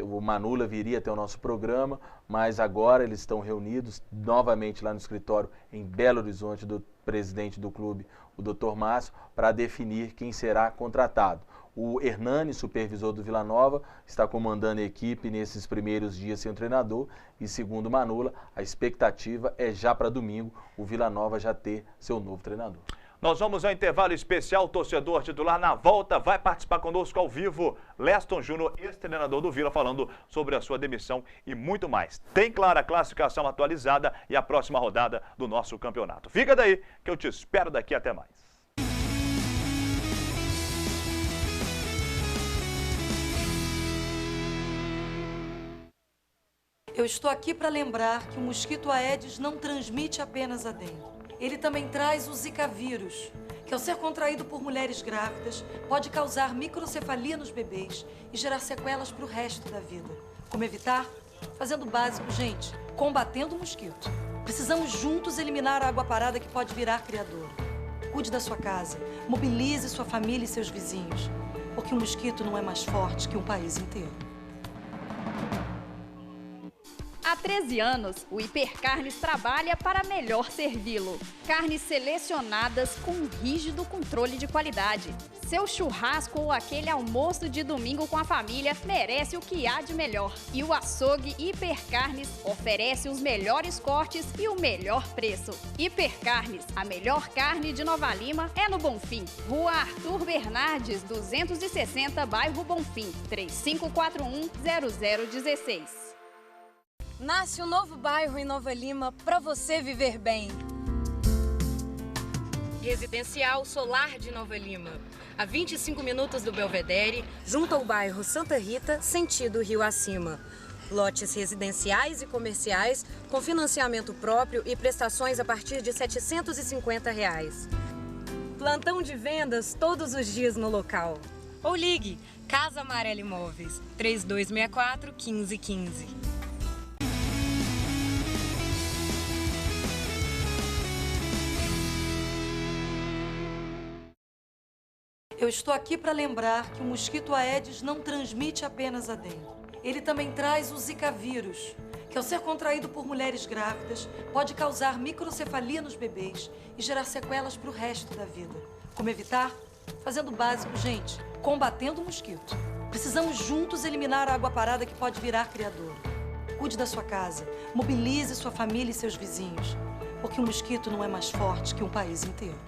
O Manula viria até o nosso programa, mas agora eles estão reunidos novamente lá no escritório em Belo Horizonte do presidente do clube, o Dr. Márcio, para definir quem será contratado. O Hernani, supervisor do Vila Nova, está comandando a equipe nesses primeiros dias sem o treinador e, segundo o Manula, a expectativa é já para domingo o Vila Nova já ter seu novo treinador. Nós vamos ao intervalo especial, o torcedor titular na volta vai participar conosco ao vivo. Leston Júnior, ex-treinador do Vila, falando sobre a sua demissão e muito mais. Tem, claro, a classificação atualizada e a próxima rodada do nosso campeonato. Fica daí que eu te espero daqui, até mais. Eu estou aqui para lembrar que o mosquito Aedes não transmite apenas a dengue. Ele também traz o Zika vírus, que ao ser contraído por mulheres grávidas, pode causar microcefalia nos bebês e gerar sequelas para o resto da vida. Como evitar? Fazendo o básico, gente, combatendo o mosquito. Precisamos juntos eliminar a água parada que pode virar criador. Cuide da sua casa, mobilize sua família e seus vizinhos, porque um mosquito não é mais forte que um país inteiro. Há 13 anos, o Hipercarnes trabalha para melhor servi-lo. Carnes selecionadas com um rígido controle de qualidade. Seu churrasco ou aquele almoço de domingo com a família merece o que há de melhor. E o açougue Hipercarnes oferece os melhores cortes e o melhor preço. Hipercarnes, a melhor carne de Nova Lima é no Bonfim. Rua Arthur Bernardes, 260, bairro Bonfim, 3541-0016. Nasce um novo bairro em Nova Lima para você viver bem. Residencial Solar de Nova Lima. A 25 minutos do Belvedere, junto ao bairro Santa Rita, sentido Rio Acima. Lotes residenciais e comerciais com financiamento próprio e prestações a partir de R$ 750. Plantão de vendas todos os dias no local. Ou ligue Casa Amarela Imóveis, 3264-1515. Eu estou aqui para lembrar que o mosquito Aedes não transmite apenas a dengue. Ele também traz o Zika vírus, que ao ser contraído por mulheres grávidas, pode causar microcefalia nos bebês e gerar sequelas para o resto da vida. Como evitar? Fazendo o básico, gente, combatendo o mosquito. Precisamos juntos eliminar a água parada que pode virar criador. Cuide da sua casa, mobilize sua família e seus vizinhos, porque um mosquito não é mais forte que um país inteiro.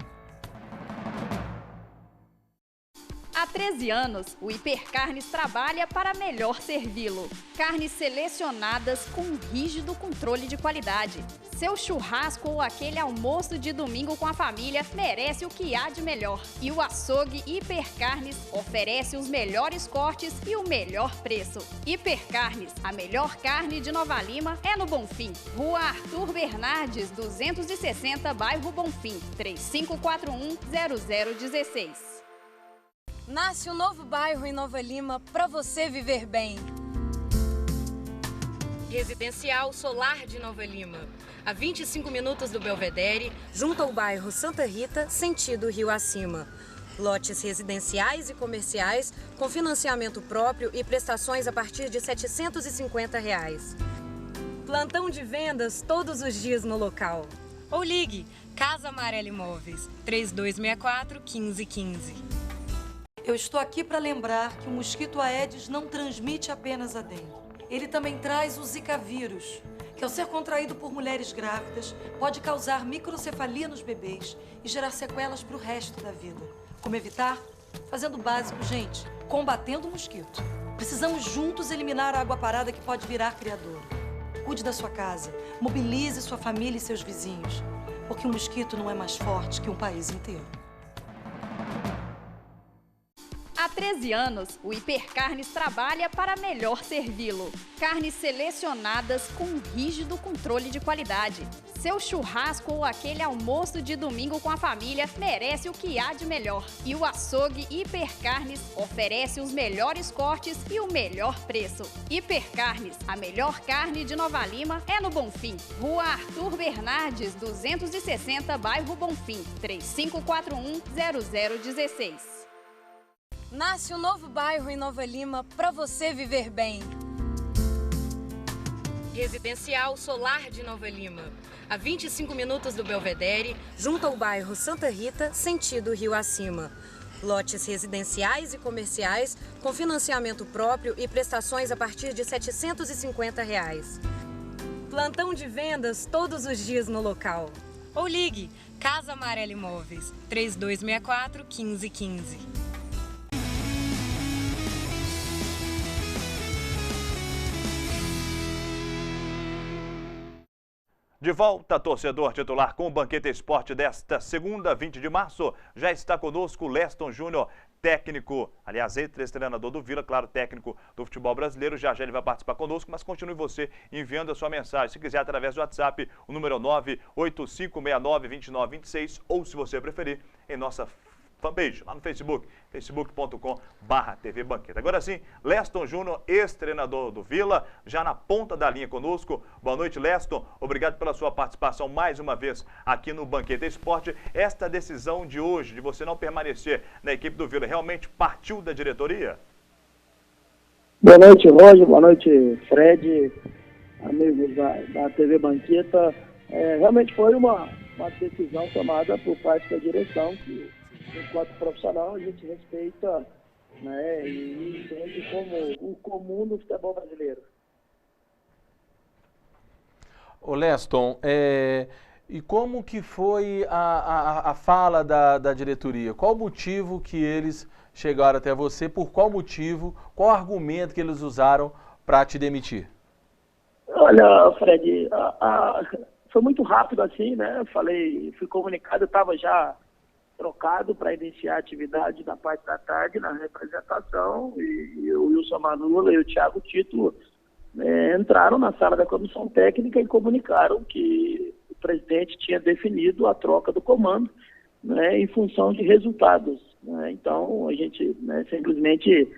Há 13 anos, o Hipercarnes trabalha para melhor servi-lo. Carnes selecionadas com um rígido controle de qualidade. Seu churrasco ou aquele almoço de domingo com a família merece o que há de melhor. E o açougue Hipercarnes oferece os melhores cortes e o melhor preço. Hipercarnes, a melhor carne de Nova Lima é no Bonfim. Rua Arthur Bernardes, 260, bairro Bonfim, 3541-0016. Nasce um novo bairro em Nova Lima para você viver bem. Residencial Solar de Nova Lima. A 25 minutos do Belvedere, junto ao bairro Santa Rita, sentido Rio Acima. Lotes residenciais e comerciais com financiamento próprio e prestações a partir de R$ 750. Plantão de vendas todos os dias no local. Ou ligue Casa Amarela Imóveis, 3264-1515. Eu estou aqui para lembrar que o mosquito Aedes não transmite apenas a dengue. Ele também traz o Zika vírus, que ao ser contraído por mulheres grávidas, pode causar microcefalia nos bebês e gerar sequelas para o resto da vida. Como evitar? Fazendo o básico, gente, combatendo o mosquito. Precisamos juntos eliminar a água parada que pode virar criador. Cuide da sua casa, mobilize sua família e seus vizinhos, porque um mosquito não é mais forte que um país inteiro. Há 13 anos, o Hipercarnes trabalha para melhor servi-lo. Carnes selecionadas com um rígido controle de qualidade. Seu churrasco ou aquele almoço de domingo com a família merece o que há de melhor. E o açougue Hipercarnes oferece os melhores cortes e o melhor preço. Hipercarnes, a melhor carne de Nova Lima é no Bonfim. Rua Arthur Bernardes, 260, bairro Bonfim, 3541-0016. Nasce um novo bairro em Nova Lima para você viver bem. Residencial Solar de Nova Lima. A 25 minutos do Belvedere, junto ao bairro Santa Rita, sentido Rio Acima. Lotes residenciais e comerciais com financiamento próprio e prestações a partir de R$ 750. Plantão de vendas todos os dias no local. Ou ligue Casa Amarela Imóveis, 3264-1515. De volta, torcedor titular, com o Banqueta Esporte desta segunda, 20 de março. Já está conosco o Leston Júnior, técnico, aliás, ex-treinador do Vila, claro, técnico do futebol brasileiro. Já ele vai participar conosco, mas continue você enviando a sua mensagem. Se quiser, através do WhatsApp, o número é 985692926, ou, se você preferir, em nossa fanpage, lá no Facebook, facebook.com/TV Banqueta. Agora sim, Leston Júnior, ex-treinador do Vila, já na ponta da linha conosco. Boa noite, Leston. Obrigado pela sua participação mais uma vez aqui no Banqueta Esporte. Esta decisão de hoje, de você não permanecer na equipe do Vila, realmente partiu da diretoria? Boa noite, Roger. Boa noite, Fred, amigos da TV Banqueta. Realmente foi uma decisão tomada por parte da direção que, enquanto profissional, a gente respeita, né, e entende como o comum no futebol brasileiro. Ô Leston, e como que foi a fala da diretoria? Qual o motivo que eles chegaram até você? Por qual motivo? Qual argumento que eles usaram para te demitir? Olha, Fred, foi muito rápido assim, né? Fui comunicado, eu estava já trocado para iniciar a atividade da parte da tarde na representação, e o Wilson Manula e o Thiago Tito entraram na sala da comissão técnica e comunicaram que o presidente tinha definido a troca do comando, né, em função de resultados, né? Então a gente, né, simplesmente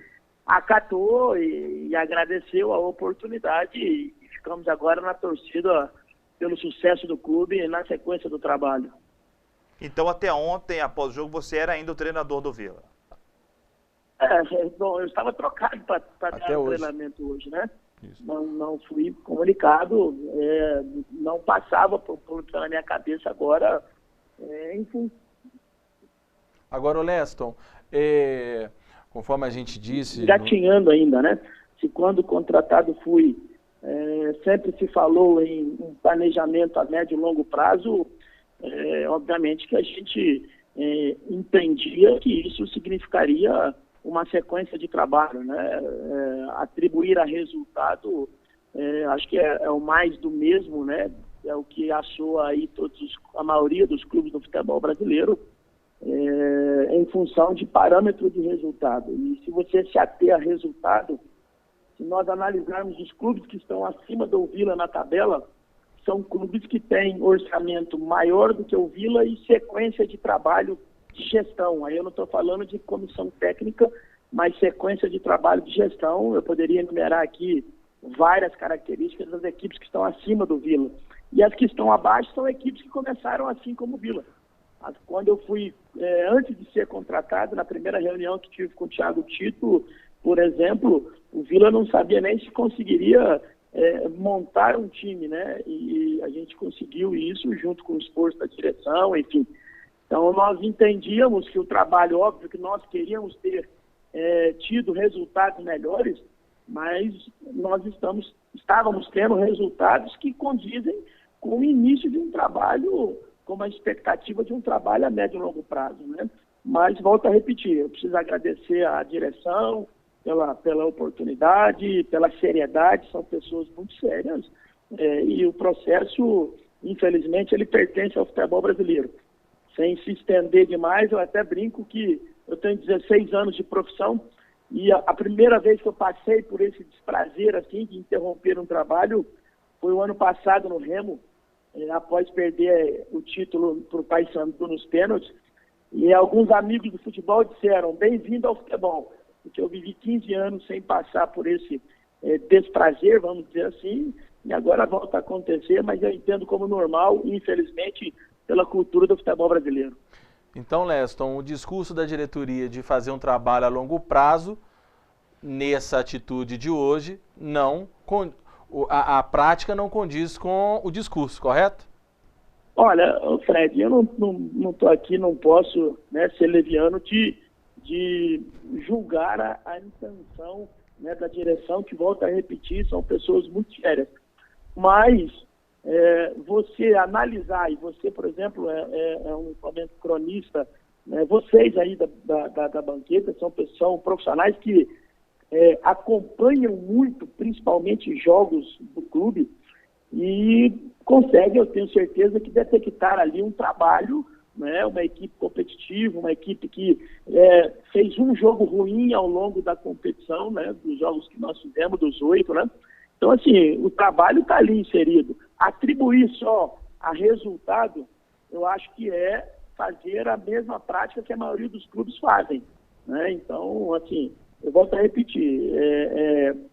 acatou e agradeceu a oportunidade e ficamos agora na torcida pelo sucesso do clube e na sequência do trabalho. Então, até ontem, após o jogo, você era ainda o treinador do Vila? Bom, eu estava trocado para dar o treinamento hoje, né? Não fui comunicado, não passava pela minha cabeça agora, enfim. Agora, Leston, conforme a gente disse... Engatinhando ainda, né? Se quando contratado fui, sempre se falou em um planejamento a médio e longo prazo... obviamente que a gente entendia que isso significaria uma sequência de trabalho, né? Atribuir a resultado, acho que é o mais do mesmo, né? É o que assoa aí a maioria dos clubes do futebol brasileiro, em função de parâmetro de resultado. E se você se ater a resultado, se nós analisarmos os clubes que estão acima do Vila na tabela, são clubes que têm orçamento maior do que o Vila e sequência de trabalho de gestão. Aí eu não estou falando de comissão técnica, mas sequência de trabalho de gestão. Eu poderia enumerar aqui várias características das equipes que estão acima do Vila. E as que estão abaixo são equipes que começaram assim como o Vila. Quando eu fui, antes de ser contratado, na primeira reunião que tive com o Thiago Tito, por exemplo, o Vila não sabia nem se conseguiria... montar um time, né? E a gente conseguiu isso junto com o esforço da direção, enfim. Então nós entendíamos que o trabalho, óbvio que nós queríamos ter tido resultados melhores, mas nós estávamos tendo resultados que condizem com o início de um trabalho, com uma expectativa de um trabalho a médio e longo prazo, né? Mas volto a repetir, eu preciso agradecer à direção, pela oportunidade, pela seriedade, são pessoas muito sérias, e o processo, infelizmente, ele pertence ao futebol brasileiro. Sem se estender demais, eu até brinco que eu tenho 16 anos de profissão e a primeira vez que eu passei por esse desprazer assim, de interromper um trabalho foi o ano passado no Remo, após perder o título para o Paysandu nos pênaltis. E alguns amigos do futebol disseram, bem-vindo ao futebol, porque eu vivi 15 anos sem passar por esse desprazer, vamos dizer assim, e agora volta a acontecer, mas eu entendo como normal, infelizmente, pela cultura do futebol brasileiro. Então, Leston, o discurso da diretoria de fazer um trabalho a longo prazo, nessa atitude de hoje, a prática não condiz com o discurso, correto? Olha, Fred, eu não estou aqui, não posso, né, ser leviano de julgar a intenção, né, da direção, que volta a repetir, são pessoas muito sérias. Mas você analisar, e você, por exemplo, é um cronista, né, vocês aí da banqueta são profissionais que acompanham muito, principalmente jogos do clube, e conseguem, eu tenho certeza, que detectar ali um trabalho, né, uma equipe competitiva, uma equipe que fez um jogo ruim ao longo da competição, né, dos jogos que nós fizemos, dos 8, né? Então, assim, o trabalho está ali inserido. Atribuir só a resultado, eu acho que é fazer a mesma prática que a maioria dos clubes fazem, né? Então, assim, eu volto a repetir,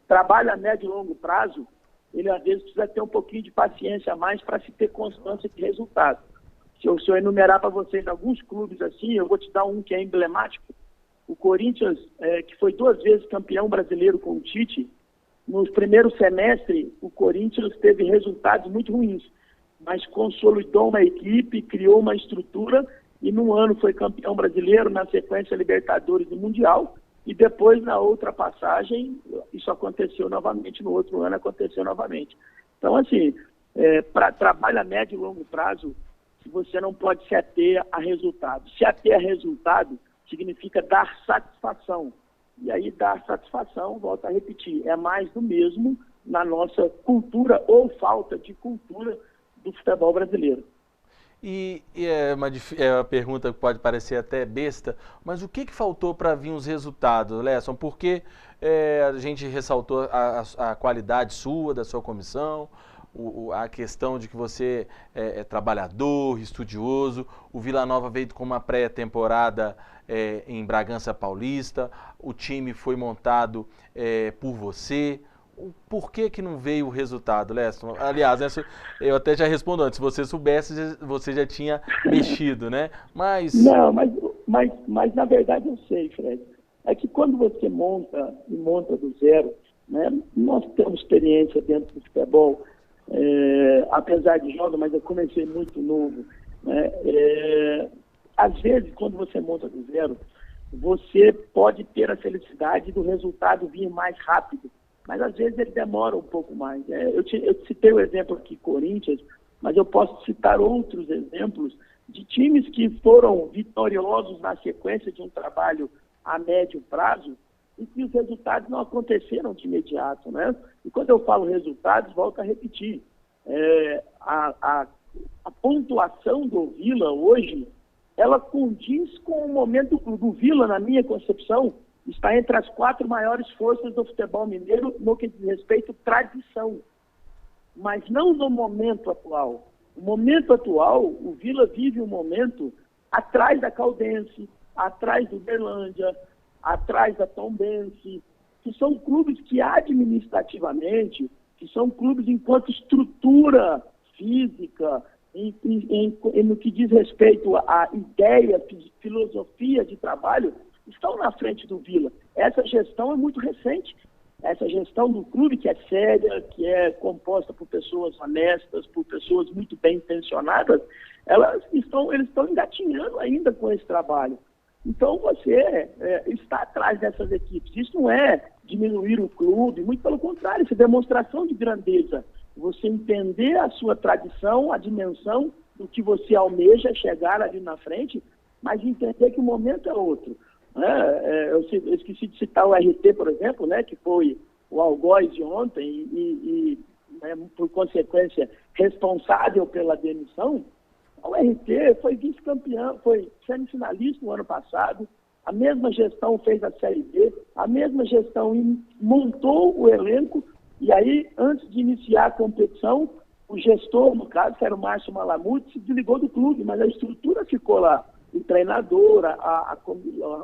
trabalho a médio e longo prazo, ele às vezes precisa ter um pouquinho de paciência a mais para se ter constância de resultado. Se eu enumerar para vocês alguns clubes assim, eu vou te dar um que é emblemático. O Corinthians, que foi 2 vezes campeão brasileiro com o Tite, no primeiro semestre o Corinthians teve resultados muito ruins, mas consolidou uma equipe, criou uma estrutura e num ano foi campeão brasileiro, na sequência Libertadores e Mundial, e depois na outra passagem isso aconteceu novamente, no outro ano aconteceu novamente. Então, assim, para trabalho a médio e longo prazo, você não pode se ater a resultado. Se ater a resultado significa dar satisfação. E aí dar satisfação, volto a repetir, é mais do mesmo na nossa cultura ou falta de cultura do futebol brasileiro. E é uma pergunta que pode parecer até besta, mas o que faltou para vir os resultados, Leston? Porque a gente ressaltou a qualidade sua, da sua comissão, a questão de que você é trabalhador, estudioso. O Vila Nova veio com uma pré-temporada em Bragança Paulista, o time foi montado por você. Por que não veio o resultado, Leston? Aliás, eu até já respondo antes, se você soubesse, você já tinha mexido, né? Não, mas na verdade eu sei, Fred. É que quando você monta do zero, né? Nós temos experiência dentro do futebol, apesar de jovem, mas eu comecei muito novo, né? Às vezes, quando você monta do zero, você pode ter a felicidade do resultado vir mais rápido, mas às vezes ele demora um pouco mais. Eu citei o exemplo aqui, Corinthians, mas eu posso citar outros exemplos de times que foram vitoriosos na sequência de um trabalho a médio prazo e que os resultados não aconteceram de imediato, né? E quando eu falo resultados, volto a repetir, a pontuação do Vila hoje, ela condiz com o momento do Vila, na minha concepção, está entre as 4 maiores forças do futebol mineiro no que diz respeito à tradição, mas não no momento atual. No momento atual, o Vila vive um momento atrás da Caldense, atrás do Uberlândia, atrás da Tombense, que são clubes que administrativamente, que são clubes enquanto estrutura física, no que diz respeito à ideia, filosofia de trabalho, estão na frente do Vila. Essa gestão é muito recente. Essa gestão do clube, que é séria, que é composta por pessoas honestas, por pessoas muito bem intencionadas, eles estão engatinhando ainda com esse trabalho. Então você está atrás dessas equipes. Isso não é diminuir o clube, muito pelo contrário, isso é demonstração de grandeza. Você entender a sua tradição, a dimensão do que você almeja chegar ali na frente, mas entender que o momento é outro. Eu esqueci de citar o RT, por exemplo, né, que foi o algoz de ontem e por consequência, responsável pela demissão. O RT foi vice-campeão, foi semifinalista no ano passado, a mesma gestão fez a Série B, a mesma gestão montou o elenco, e aí, antes de iniciar a competição, o gestor, no caso, que era o Márcio Malamute, se desligou do clube, mas a estrutura ficou lá. O treinador,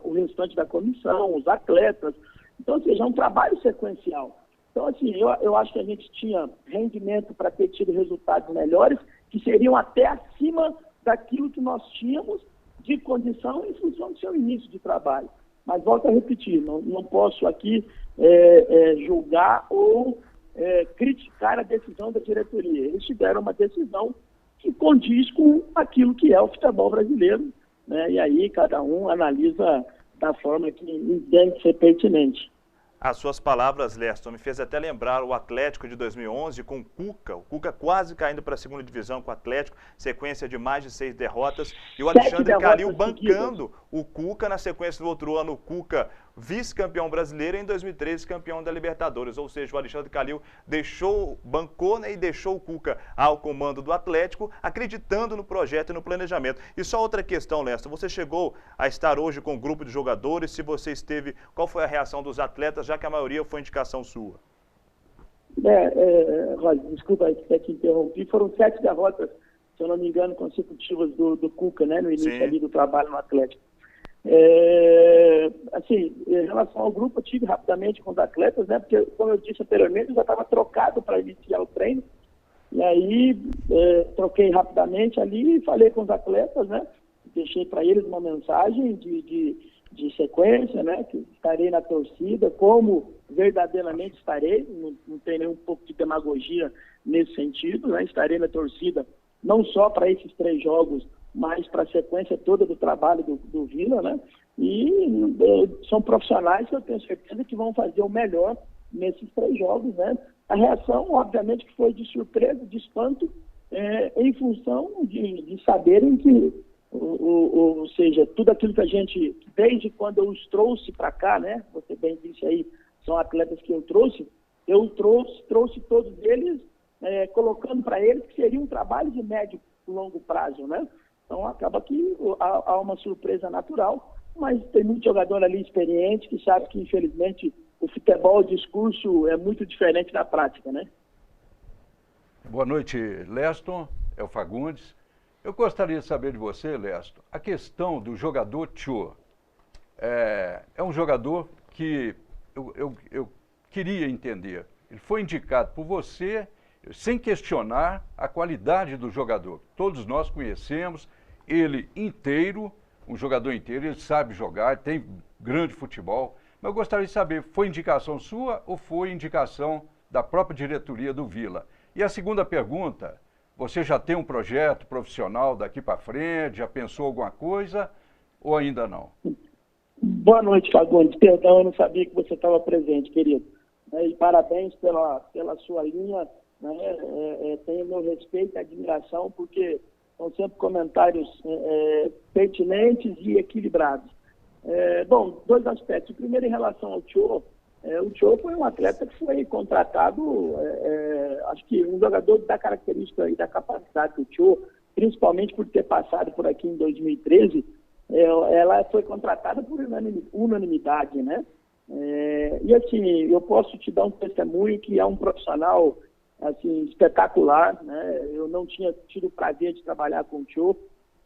o restante da comissão, os atletas. Então, ou seja, é um trabalho sequencial. Então, assim, eu acho que a gente tinha rendimento para ter tido resultados melhores, que seriam até acima daquilo que nós tínhamos de condição em função do seu início de trabalho. Mas, volto a repetir, não posso aqui julgar ou criticar a decisão da diretoria. Eles tiveram uma decisão que condiz com aquilo que é o futebol brasileiro, né? E aí cada um analisa da forma que entende ser pertinente. As suas palavras, Leston, me fez até lembrar o Atlético de 2011 com o Cuca quase caindo para a segunda divisão com o Atlético, sequência de mais de 6 derrotas, e o Alexandre Calil bancando o Cuca na sequência do outro ano, o Cuca vice-campeão brasileiro e em 2013 campeão da Libertadores, ou seja, o Alexandre Calil bancou, né, e deixou o Cuca ao comando do Atlético, acreditando no projeto e no planejamento. E só outra questão, Leston, você chegou a estar hoje com um grupo de jogadores, se você esteve, qual foi a reação dos atletas, já que a maioria foi indicação sua? Roger, desculpa até que interrompi, foram 7 derrotas, se eu não me engano, consecutivas do Cuca, né, no início ali do trabalho no Atlético. Assim, em relação ao grupo, eu tive rapidamente com os atletas, né, porque, como eu disse anteriormente, eu já estava trocado para iniciar o treino, e aí troquei rapidamente ali e falei com os atletas, né, deixei para eles uma mensagem de sequência, né, que estarei na torcida, como verdadeiramente estarei, não tem nenhum pouco de demagogia nesse sentido, né, estarei na torcida não só para esses 3 jogos, mas para a sequência toda do trabalho do Vila, né, e são profissionais que eu tenho certeza que vão fazer o melhor nesses 3 jogos, né. A reação, obviamente, que foi de surpresa, de espanto, em função de saberem que ou seja, tudo aquilo que a gente, desde quando eu os trouxe para cá, né, você bem disse aí, são atletas que eu trouxe todos eles, colocando para eles que seria um trabalho de médio e longo prazo, né? Então acaba que há uma surpresa natural, mas tem muito jogador ali experiente que sabe que, infelizmente, o futebol, o discurso é muito diferente da prática, né? Boa noite, Leston, é o Fagundes. Eu gostaria de saber de você, Leston, a questão do jogador Tchô. É um jogador que eu queria entender. Ele foi indicado por você, sem questionar a qualidade do jogador. Todos nós conhecemos ele inteiro, um jogador inteiro, ele sabe jogar, tem grande futebol. Mas eu gostaria de saber, foi indicação sua ou foi indicação da própria diretoria do Vila? E a segunda pergunta... Você já tem um projeto profissional daqui para frente? Já pensou alguma coisa ou ainda não? Boa noite, Fagundes. Perdão, eu não sabia que você estava presente, querido. E parabéns pela sua linha. Né? Tenho meu respeito e admiração, porque são sempre comentários pertinentes e equilibrados. Bom, 2 aspectos. O primeiro, em relação ao Tchô. O Tchô foi um atleta que foi contratado, acho que um jogador da característica e da capacidade do Tchô, principalmente por ter passado por aqui em 2013, ela foi contratada por unanimidade, né? E assim, eu posso te dar um testemunho que é um profissional assim, espetacular, né? Eu não tinha tido o prazer de trabalhar com o Tchô,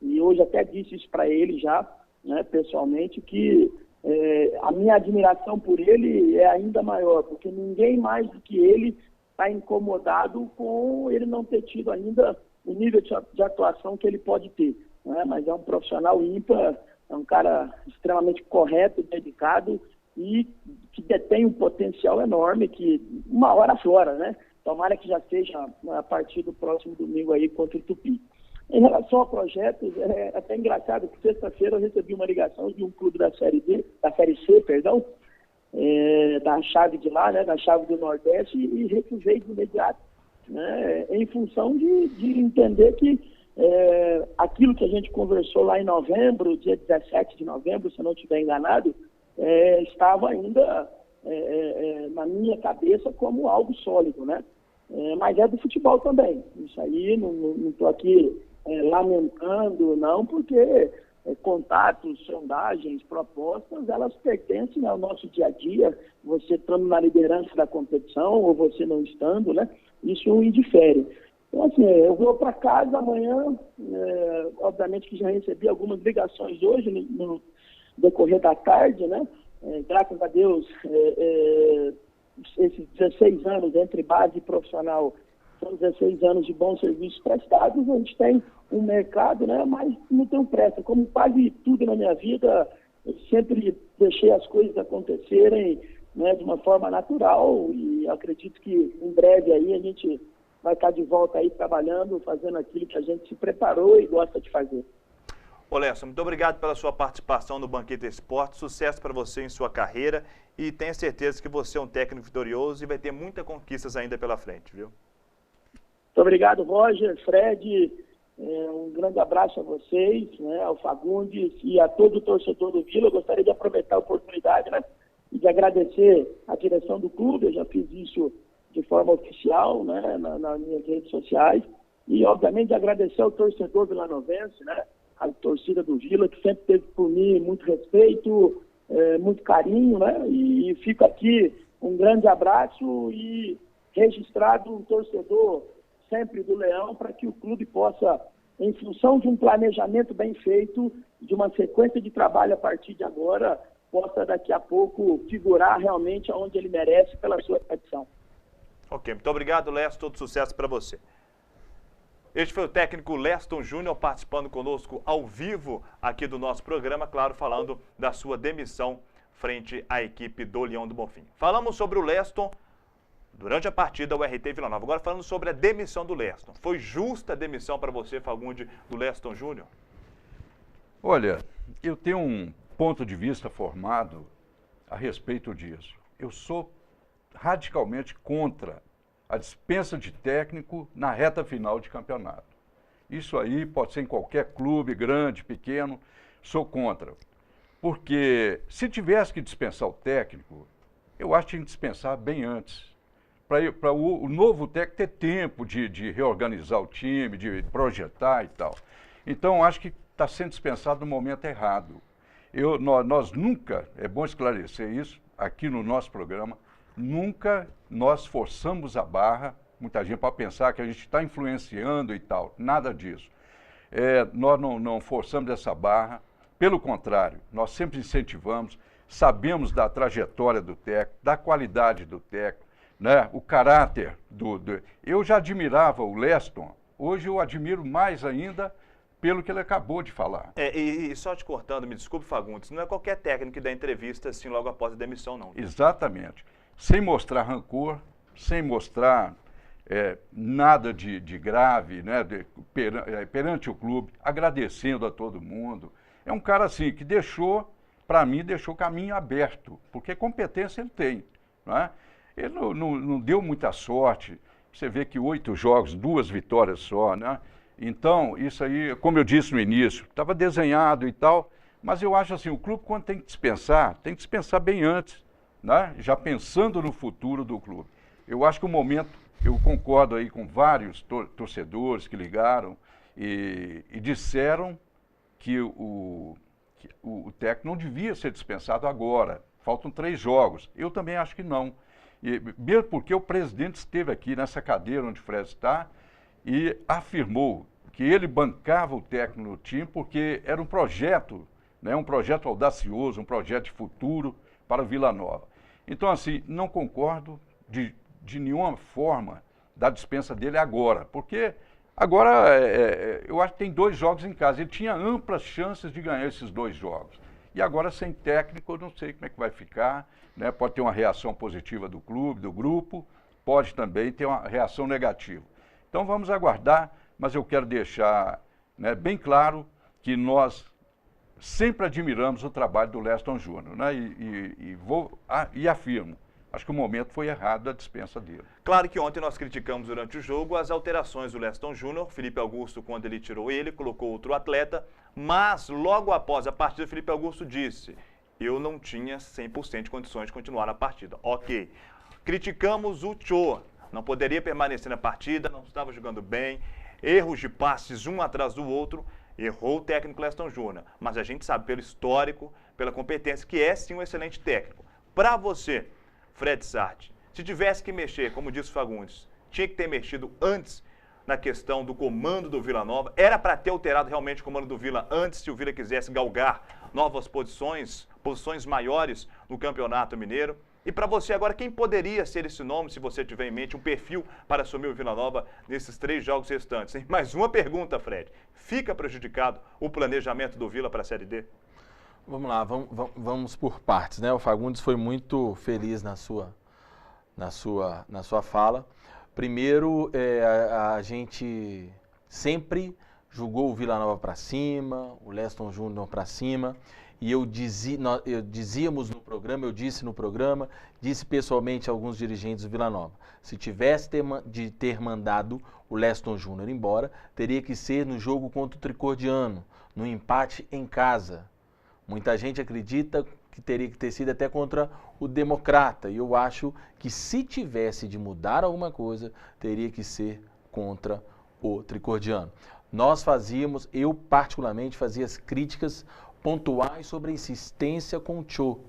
e hoje até disse isso para ele já, né, pessoalmente, que a minha admiração por ele é ainda maior, porque ninguém mais do que ele está incomodado com ele não ter tido ainda o nível de atuação que ele pode ter, né? Mas é um profissional ímpar, é um cara extremamente correto, dedicado e que detém um potencial enorme que uma hora aflora, né? Tomara que já seja a partir do próximo domingo aí contra o Tupi. Em relação a projetos, é até engraçado que sexta-feira eu recebi uma ligação de um clube da Série C, da chave de lá, né, da chave do Nordeste, e recusei de imediato, né, em função de entender que aquilo que a gente conversou lá em novembro, dia 17 de novembro, se eu não estiver enganado, estava ainda na minha cabeça como algo sólido, né? Mas é do futebol também. Isso aí, não estou aqui lamentando, não, porque contatos, sondagens, propostas, elas pertencem ao nosso dia a dia, você estando na liderança da competição ou você não estando, né? Isso indifere. Então, assim, eu vou para casa amanhã, obviamente que já recebi algumas ligações hoje, no decorrer da tarde, né? Graças a Deus, esses 16 anos entre base e profissional, são 16 anos de bons serviços prestados, a gente tem um mercado, né? Mas não tenho pressa. Como quase tudo na minha vida, eu sempre deixei as coisas acontecerem, né, de uma forma natural, e acredito que em breve aí a gente vai estar de volta aí trabalhando, fazendo aquilo que a gente se preparou e gosta de fazer. Ô Leston, muito obrigado pela sua participação no Banquete Esporte, sucesso para você em sua carreira e tenha certeza que você é um técnico vitorioso e vai ter muitas conquistas ainda pela frente, viu? Muito obrigado, Roger, Fred, um grande abraço a vocês, né, ao Fagundes e a todo o torcedor do Vila. Eu gostaria de aproveitar a oportunidade, né, e de agradecer a direção do clube. Eu já fiz isso de forma oficial, né, nas minhas redes sociais, e obviamente de agradecer ao torcedor vilanovense, né, a torcida do Vila, que sempre teve por mim muito respeito, muito carinho, né, e fica aqui um grande abraço e registrado um torcedor sempre do Leão, para que o clube possa, em função de um planejamento bem feito, de uma sequência de trabalho a partir de agora, possa daqui a pouco figurar realmente onde ele merece pela sua tradição. Ok, muito obrigado, Leston, todo sucesso para você. Este foi o técnico Leston Júnior participando conosco ao vivo aqui do nosso programa, claro, falando da sua demissão frente à equipe do Leão do Bonfim. Falamos sobre o Leston durante a partida do RT Vila Nova. Agora falando sobre a demissão do Leston. Foi justa a demissão para você, Fagundes, do Leston Júnior? Olha, eu tenho um ponto de vista formado a respeito disso. Eu sou radicalmente contra a dispensa de técnico na reta final de campeonato. Isso aí pode ser em qualquer clube, grande, pequeno, sou contra. Porque se tivesse que dispensar o técnico, eu acho que tinha que dispensar bem antes. Para o novo técnico ter tempo de reorganizar o time, de projetar e tal. Então, acho que está sendo dispensado no momento errado. Nós nunca, é bom esclarecer isso aqui no nosso programa, nunca nós forçamos a barra, muita gente pode pensar que a gente está influenciando e tal, nada disso. Nós não forçamos essa barra, pelo contrário, nós sempre incentivamos, sabemos da trajetória do técnico, da qualidade do técnico, né? O caráter Eu já admirava o Leston, hoje eu admiro mais ainda pelo que ele acabou de falar. E só te cortando, me desculpe, Fagundes, não é qualquer técnico que dá entrevista assim logo após a demissão, não. Exatamente. Sem mostrar rancor, sem mostrar nada de grave, né, perante o clube, agradecendo a todo mundo. É um cara assim que para mim, deixou o caminho aberto, porque competência ele tem, não é? Ele não deu muita sorte. Você vê que 8 jogos, 2 vitórias só, né? Então, isso aí, como eu disse no início, estava desenhado e tal, mas eu acho assim, o clube quando tem que dispensar bem antes, né? Já pensando no futuro do clube. Eu acho que o momento, eu concordo aí com vários torcedores que ligaram e disseram que o técnico não devia ser dispensado agora. Faltam 3 jogos. Eu também acho que não. Mesmo porque o presidente esteve aqui nessa cadeira onde o Fred está e afirmou que ele bancava o técnico no time porque era um projeto, né, um projeto audacioso, um projeto de futuro para Vila Nova. Então, assim, não concordo de nenhuma forma da dispensa dele agora, porque agora eu acho que tem 2 jogos em casa. Ele tinha amplas chances de ganhar esses 2 jogos. E agora, sem técnico, eu não sei como é que vai ficar, né? Pode ter uma reação positiva do clube, do grupo, pode também ter uma reação negativa. Então, vamos aguardar, mas eu quero deixar, né, bem claro que nós sempre admiramos o trabalho do Leston Júnior, né? E afirmo, acho que o momento foi errado da dispensa dele. Claro que ontem nós criticamos durante o jogo as alterações do Leston Júnior. Felipe Augusto, quando ele tirou ele, colocou outro atleta, mas logo após a partida, Felipe Augusto disse: eu não tinha 100% de condições de continuar na partida. Ok. Criticamos o Cho, não poderia permanecer na partida, não estava jogando bem, erros de passes um atrás do outro. Errou o técnico Leston Júnior, mas a gente sabe pelo histórico, pela competência, que é sim um excelente técnico. Para você, Fred Sarti, se tivesse que mexer, como disse o Fagundes, tinha que ter mexido antes na questão do comando do Vila Nova. Era para ter alterado realmente o comando do Vila antes, se o Vila quisesse galgar novas posições maiores no Campeonato Mineiro. E para você agora, quem poderia ser esse nome, se você tiver em mente um perfil para assumir o Vila Nova nesses 3 jogos restantes? Hein? Mais uma pergunta, Fred. Fica prejudicado o planejamento do Vila para a Série D? Vamos lá, vamos por partes, né? O Fagundes foi muito feliz na sua fala. Primeiro, a gente sempre jogou o Vila Nova para cima, o Leston Júnior para cima. E eu disse no programa, disse pessoalmente a alguns dirigentes do Vila Nova, se tivesse de ter mandado o Leston Júnior embora, teria que ser no jogo contra o Tricordiano, no empate em casa. Muita gente acredita que teria que ter sido até contra o Democrata, e eu acho que se tivesse de mudar alguma coisa, teria que ser contra o Tricordiano. Eu particularmente fazia as críticas pontuais sobre a insistência com o Cho,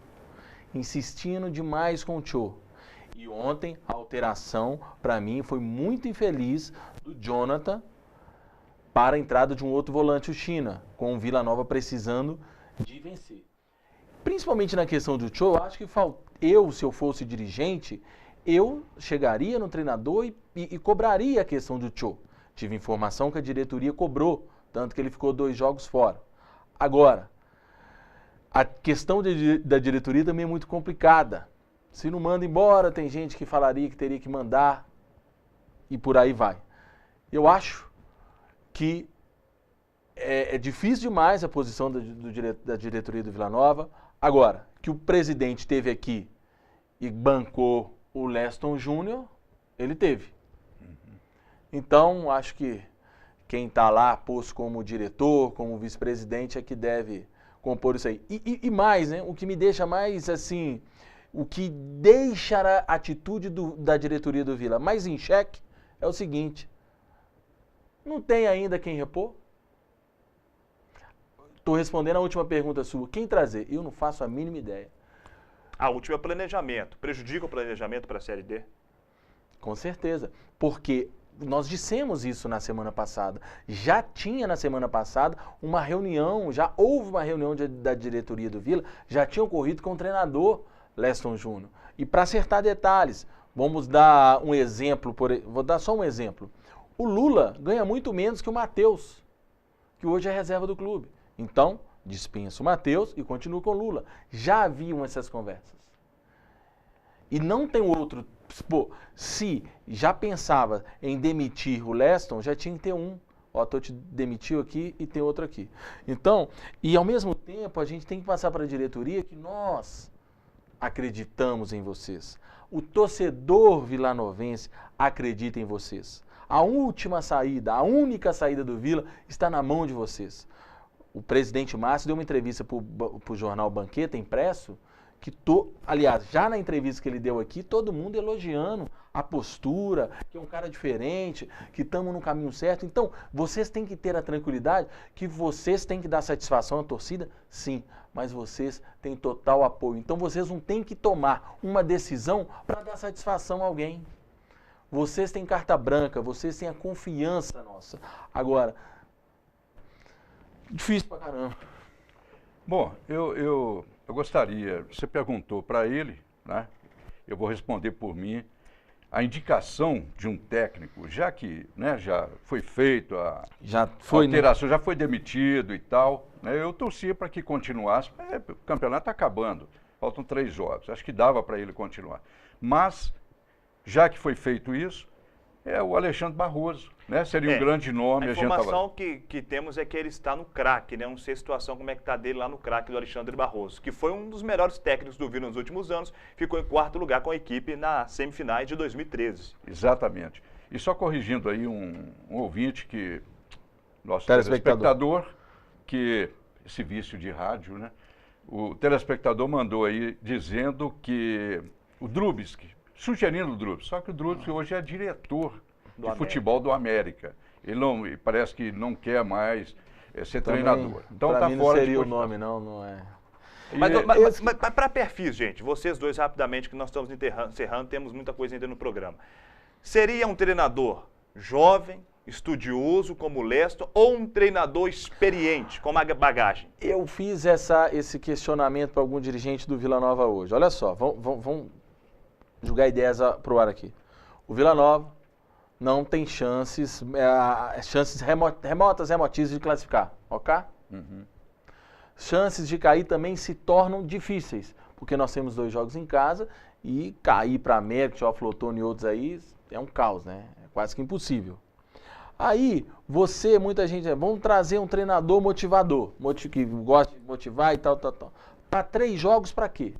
insistindo demais com o Cho. E ontem a alteração, para mim, foi muito infeliz do Jonathan para a entrada de um outro volante, o China, com o Vila Nova precisando de vencer. Principalmente na questão do Cho, acho que se eu fosse dirigente, eu chegaria no treinador e cobraria a questão do Cho. Tive informação que a diretoria cobrou, tanto que ele ficou 2 jogos fora. Agora, a questão da diretoria também é muito complicada. Se não manda embora, tem gente que falaria que teria que mandar e por aí vai. Eu acho que é difícil demais a posição da diretoria do Vila Nova. Agora, que o presidente esteve aqui e bancou o Leston Júnior, ele teve. Então, acho que quem está lá posto como diretor, como vice-presidente, é que deve compor isso aí. E mais, né? O que me deixa mais, assim, o que deixa a atitude da diretoria do Vila mais em xeque é o seguinte: não tem ainda quem repor? Estou respondendo a última pergunta sua. Quem trazer? Eu não faço a mínima ideia. A última é planejamento. Prejudica o planejamento para a Série D? Com certeza. Porque nós dissemos isso na semana passada. Já tinha na semana passada uma reunião, já houve uma reunião da diretoria do Vila, já tinha ocorrido com o treinador Leston Júnior. E para acertar detalhes, vamos dar um exemplo, vou dar só um exemplo. O Lula ganha muito menos que o Matheus, que hoje é reserva do clube. Então, dispensa o Matheus e continua com o Lula. Já haviam essas conversas. E não tem outro. Pô, se já pensava em demitir o Leston, já tinha que ter um. Ó, te demitiu aqui e tem outro aqui. Então, e ao mesmo tempo, a gente tem que passar para a diretoria que nós acreditamos em vocês. O torcedor vilanovense acredita em vocês. A última saída, a única saída do Vila está na mão de vocês. O presidente Márcio deu uma entrevista para o jornal Banqueta, impresso, aliás, já na entrevista que ele deu aqui, todo mundo elogiando a postura, que é um cara diferente, que estamos no caminho certo. Então, vocês têm que ter a tranquilidade que vocês têm que dar satisfação à torcida, sim, mas vocês têm total apoio. Então, vocês não têm que tomar uma decisão para dar satisfação a alguém. Vocês têm carta branca, vocês têm a confiança nossa. Agora, difícil pra caramba. Bom, eu gostaria, você perguntou para ele, né? Eu vou responder por mim, a indicação de um técnico, já que, né, já foi feito a alteração, já foi demitido e tal, né? Eu torcia para que continuasse, o campeonato está acabando, faltam 3 jogos, acho que dava para ele continuar. Mas, já que foi feito isso, é o Alexandre Barroso, né? Seria um grande nome. A informação que temos é que ele está no craque, né? Não sei a situação como é que está dele lá no craque do Alexandre Barroso, que foi um dos melhores técnicos do Vila nos últimos anos, ficou em 4º lugar com a equipe nas semifinais de 2013. Exatamente. E só corrigindo aí um ouvinte que, nosso telespectador, que esse vício de rádio, né? O telespectador mandou aí dizendo que o Drubsky, sugerindo o Drubsky, só que o Drubsky hoje é diretor de futebol do América. Ele não, parece que não quer mais ser Também, treinador. Então pra tá mim fora não seria de o nome, não é. Mas para perfis, gente, vocês dois rapidamente, que nós estamos encerrando, temos muita coisa ainda no programa. Seria um treinador jovem, estudioso como o Leston, ou um treinador experiente, com uma bagagem? Eu fiz esse questionamento para algum dirigente do Vila Nova hoje. Olha só, vamos jogar ideias para o ar aqui. O Vila Nova não tem chances remotíssimas de classificar, ok? Uhum. Chances de cair também se tornam difíceis, porque nós temos 2 jogos em casa e cair para América, Teófilo Otoni e outros aí é um caos, né? É quase que impossível. Aí, muita gente, vamos trazer um treinador motivador, que gosta de motivar e tal. Para 3 jogos, para quê?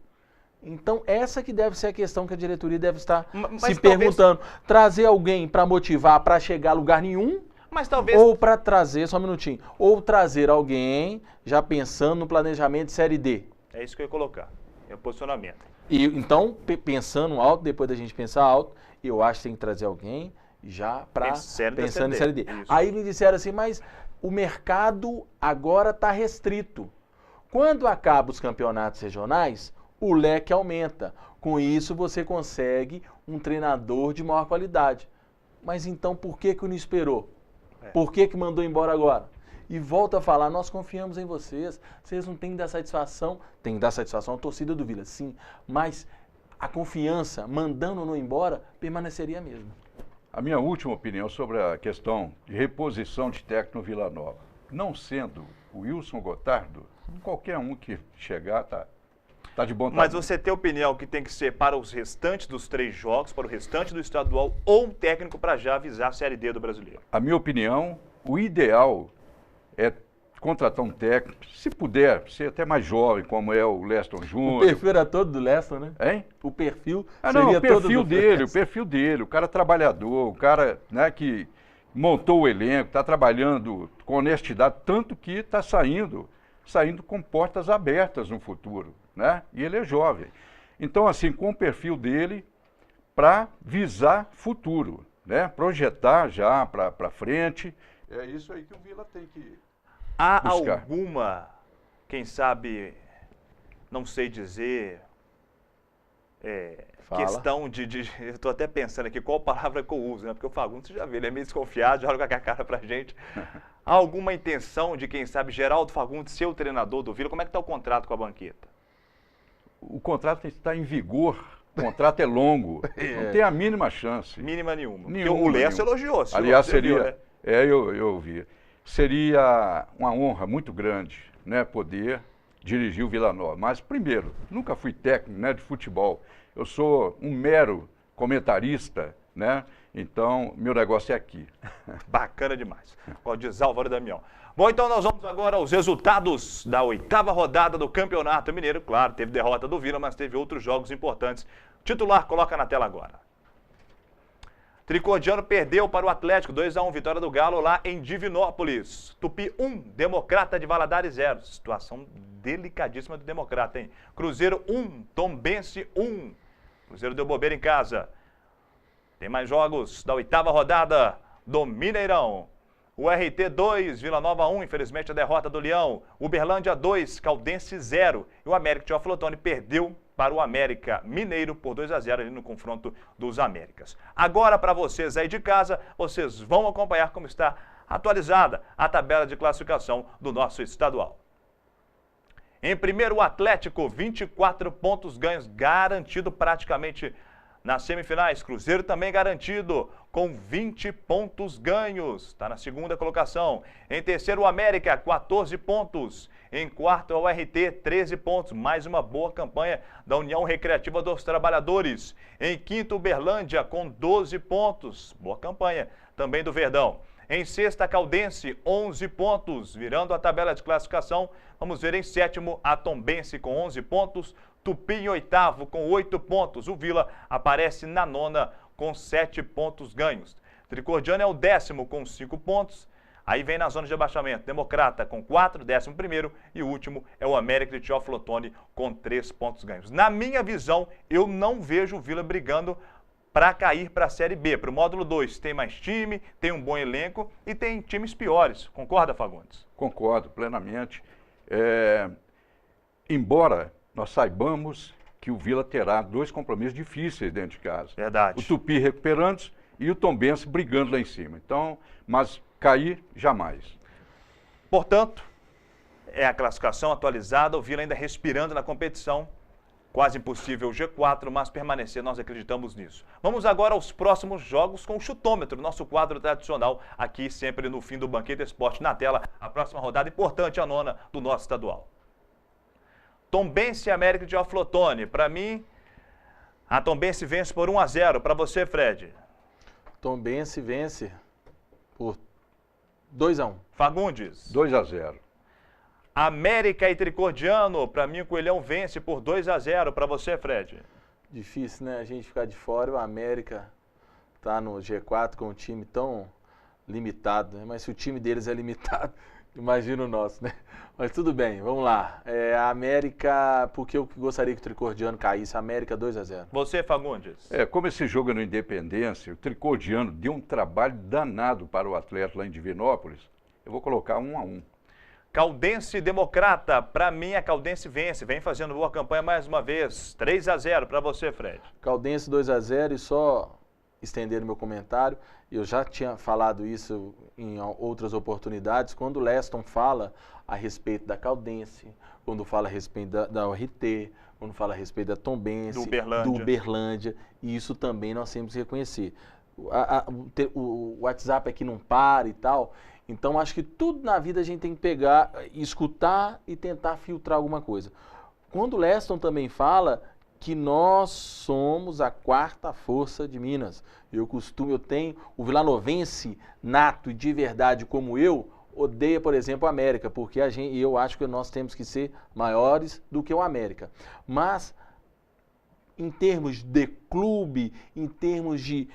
Então, essa que deve ser a questão que a diretoria deve estar se perguntando. Trazer alguém para motivar, para chegar a lugar nenhum, mas talvez... ou para trazer, só um minutinho, ou trazer alguém já pensando no planejamento de Série D. É isso que eu ia colocar, é o posicionamento. E, então, pensando alto, depois da gente pensar alto, eu acho que tem que trazer alguém já para pensando em Série D. Isso. Aí me disseram assim, mas o mercado agora está restrito. Quando acabam os campeonatos regionais, o leque aumenta. Com isso, você consegue um treinador de maior qualidade. Mas então, por que não esperou? Por que mandou embora agora? E volta a falar, nós confiamos em vocês não têm que dar satisfação. Tem que dar satisfação à torcida do Vila, sim. Mas a confiança, mandando-no embora, permaneceria a mesma. A minha última opinião sobre a questão de reposição de técnico no Vila Nova. Não sendo o Wilson Gotardo, qualquer um que chegar tá de bom tamanho. Mas você tem opinião que tem que ser para os restantes dos 3 jogos, para o restante do estadual, ou um técnico para já avisar a Série D do Brasileiro? A minha opinião, o ideal é contratar um técnico, se puder, ser até mais jovem, como é o Leston Júnior. O perfil era todo do Leston, né? Hein? O perfil seria o perfil dele, o perfil dele, o cara trabalhador, o cara, né, que montou o elenco, está trabalhando com honestidade, tanto que está saindo com portas abertas no futuro, né? E ele é jovem. Então, assim, com o perfil dele, para visar futuro, né? Projetar já para frente. É isso aí que o Vila tem que Há buscar. Alguma, quem sabe, não sei dizer, questão de eu estou até pensando aqui qual palavra que eu uso, né? Porque o Fagundes, você já viu, ele é meio desconfiado, joga com a cara pra gente. Há alguma intenção de, quem sabe, Geraldo Fagundes ser o treinador do Vila? Como é que está o contrato com a banqueta? O contrato está em vigor, o contrato é longo, não tem a mínima chance. Mínima nenhuma. Porque o Lécio elogiou. Aliás, seria, né? Eu ouvi. Seria uma honra muito grande, né, poder dirigir o Vila Nova. Mas, primeiro, nunca fui técnico, né, de futebol. Eu sou um mero comentarista, né? Então, meu negócio é aqui. Bacana demais. Como diz Álvaro Damião. Bom, então nós vamos agora aos resultados da 8ª rodada do Campeonato Mineiro. Claro, teve derrota do Vila, mas teve outros jogos importantes. Titular, coloca na tela agora. Tricordiano perdeu para o Atlético, 2-1, vitória do Galo lá em Divinópolis. Tupi 1, Democrata de Valadares 0. Situação delicadíssima do Democrata, hein? Cruzeiro 1, Tombense 1. Cruzeiro deu bobeira em casa. Tem mais jogos da 8ª rodada do Mineirão. O RT 2, Vila Nova 1, infelizmente a derrota do Leão. Uberlândia 2, Caldense 0. E o América Teófilo Otoni perdeu para o América Mineiro por 2-0 ali no confronto dos Américas. Agora, para vocês aí de casa, vocês vão acompanhar como está atualizada a tabela de classificação do nosso estadual. Em primeiro, o Atlético, 24 pontos ganhos, garantido praticamente nas semifinais. Cruzeiro também garantido, com 20 pontos ganhos. Está na segunda colocação. Em terceiro, o América, 14 pontos. Em quarto, o RT, 13 pontos. Mais uma boa campanha da União Recreativa dos Trabalhadores. Em quinto, Uberlândia, com 12 pontos. Boa campanha também do Verdão. Em sexta, Caldense, 11 pontos. Virando a tabela de classificação, vamos ver em sétimo, a Tombense com 11 pontos. Tupi em oitavo com 8 pontos. O Vila aparece na nona com 7 pontos ganhos. Tricordiano é o 10º com 5 pontos. Aí vem na zona de abaixamento, Democrata com 4, 11º, e o último é o América de Teófilo Otoni com 3 pontos ganhos. Na minha visão, eu não vejo o Vila brigando para cair para a Série B, para o módulo 2. Tem mais time, tem um bom elenco e tem times piores. Concorda, Fagundes? Concordo plenamente. Embora nós saibamos que o Vila terá 2 compromissos difíceis dentro de casa. Verdade. O Tupi recuperando e o Tombense brigando lá em cima. Então, mas cair, jamais. Portanto, é a classificação atualizada, o Vila ainda respirando na competição. Quase impossível o G4, mas permanecer, nós acreditamos nisso. Vamos agora aos próximos jogos com o chutômetro, nosso quadro tradicional, aqui sempre no fim do Banquete Esporte na tela. A próxima rodada importante, a 9ª do nosso estadual. Tombense e América de Aflotone. Para mim, a Tombense vence por 1-0. Para você, Fred? Tombense vence por 2-1. Fagundes? 2-0. América e Tricordiano, para mim o Coelhão vence por 2-0. Para você, Fred? Difícil, né? A gente ficar de fora. O América tá no G4 com um time tão limitado, né? Mas se o time deles é limitado, imagina o nosso, né? Mas tudo bem, vamos lá. A América, porque eu gostaria que o Tricordiano caísse. América 2-0. Você, Fagundes? Como esse jogo é no Independência, o Tricordiano deu um trabalho danado para o atleta lá em Divinópolis. Eu vou colocar 1-1. Caldense Democrata, para mim a Caldense vence, vem fazendo boa campanha mais uma vez, 3-0 para você, Fred. Caldense 2-0 e só estender o meu comentário, eu já tinha falado isso em outras oportunidades, quando o Leston fala a respeito da Caldense, quando fala a respeito da URT, quando fala a respeito da Tombense, do Uberlândia, e isso também nós temos que reconhecer. O WhatsApp aqui não para e tal. Então, acho que tudo na vida a gente tem que pegar, escutar e tentar filtrar alguma coisa. Quando o Leston também fala que nós somos a 4ª força de Minas. Eu tenho o vilanovense nato e de verdade como eu, odeia, por exemplo, o América, porque eu acho que nós temos que ser maiores do que o América. Mas em termos de clube, em termos de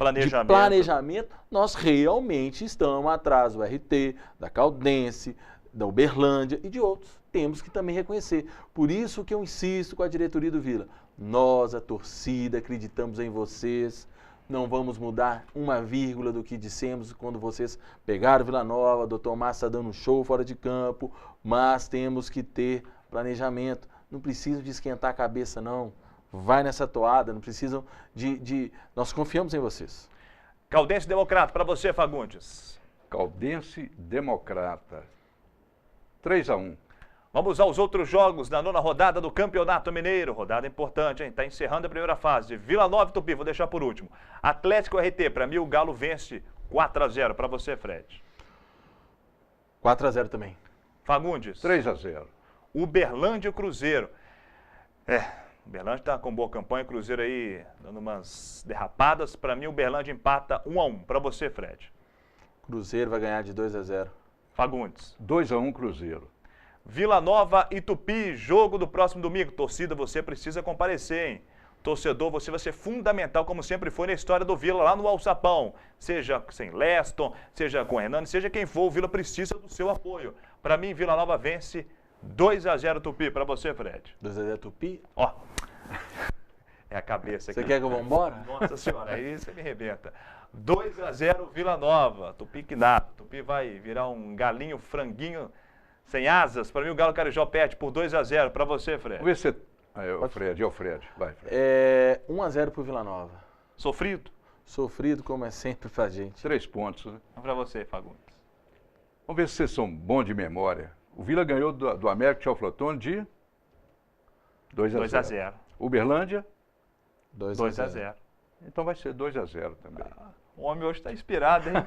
planejamento, nós realmente estamos atrás do RT, da Caldense, da Uberlândia e de outros. Temos que também reconhecer. Por isso que eu insisto com a diretoria do Vila. Nós, a torcida, acreditamos em vocês. Não vamos mudar uma vírgula do que dissemos quando vocês pegaram Vila Nova. O Dr. Márcio está dando um show fora de campo, mas temos que ter planejamento. Não precisa de esquentar a cabeça, não. Vai nessa toada, não precisam Nós confiamos em vocês. Caldense Democrata, para você, Fagundes. Caldense Democrata, 3-1. Vamos aos outros jogos da 9ª rodada do Campeonato Mineiro. Rodada importante, hein? Está encerrando a primeira fase. Vila Nova e Tupi, vou deixar por último. Atlético RT, para mim o Galo vence 4-0. Para você, Fred. 4-0 também. Fagundes. 3-0. Uberlândia e Cruzeiro. Uberlândia está com boa campanha, Cruzeiro aí dando umas derrapadas. Para mim, o Uberlândia empata 1-1. Para você, Fred. Cruzeiro vai ganhar de 2-0. Fagundes. 2-1 Cruzeiro. Vila Nova e Tupi, jogo do próximo domingo. Torcida, você precisa comparecer, hein? Torcedor, você vai ser fundamental, como sempre foi na história do Vila, lá no Alçapão. Seja sem Leston, seja com o Hernani, seja quem for, o Vila precisa do seu apoio. Para mim, Vila Nova vence 2-0 Tupi. Para você, Fred. 2-0 Tupi? Ó. É a cabeça aqui. Você quer que eu vá embora? Nossa senhora, aí você me arrebenta. 2-0 Vila Nova. Tupi que dá. Tupi vai virar um galinho, franguinho sem asas. Para mim, o Galo Carijó perde por 2-0. Para você, Fred. Vamos ver se... o Fred. Vai, Fred. 1-0 pro Vila Nova. Sofrido? Sofrido, como é sempre pra gente. 3 pontos, né? Para você, Fagundes. Vamos ver se vocês são bons de memória. O Vila ganhou do América de Aflotone de 2-0. Uberlândia? 2-0. Então vai ser 2-0 também. O homem hoje está inspirado, hein?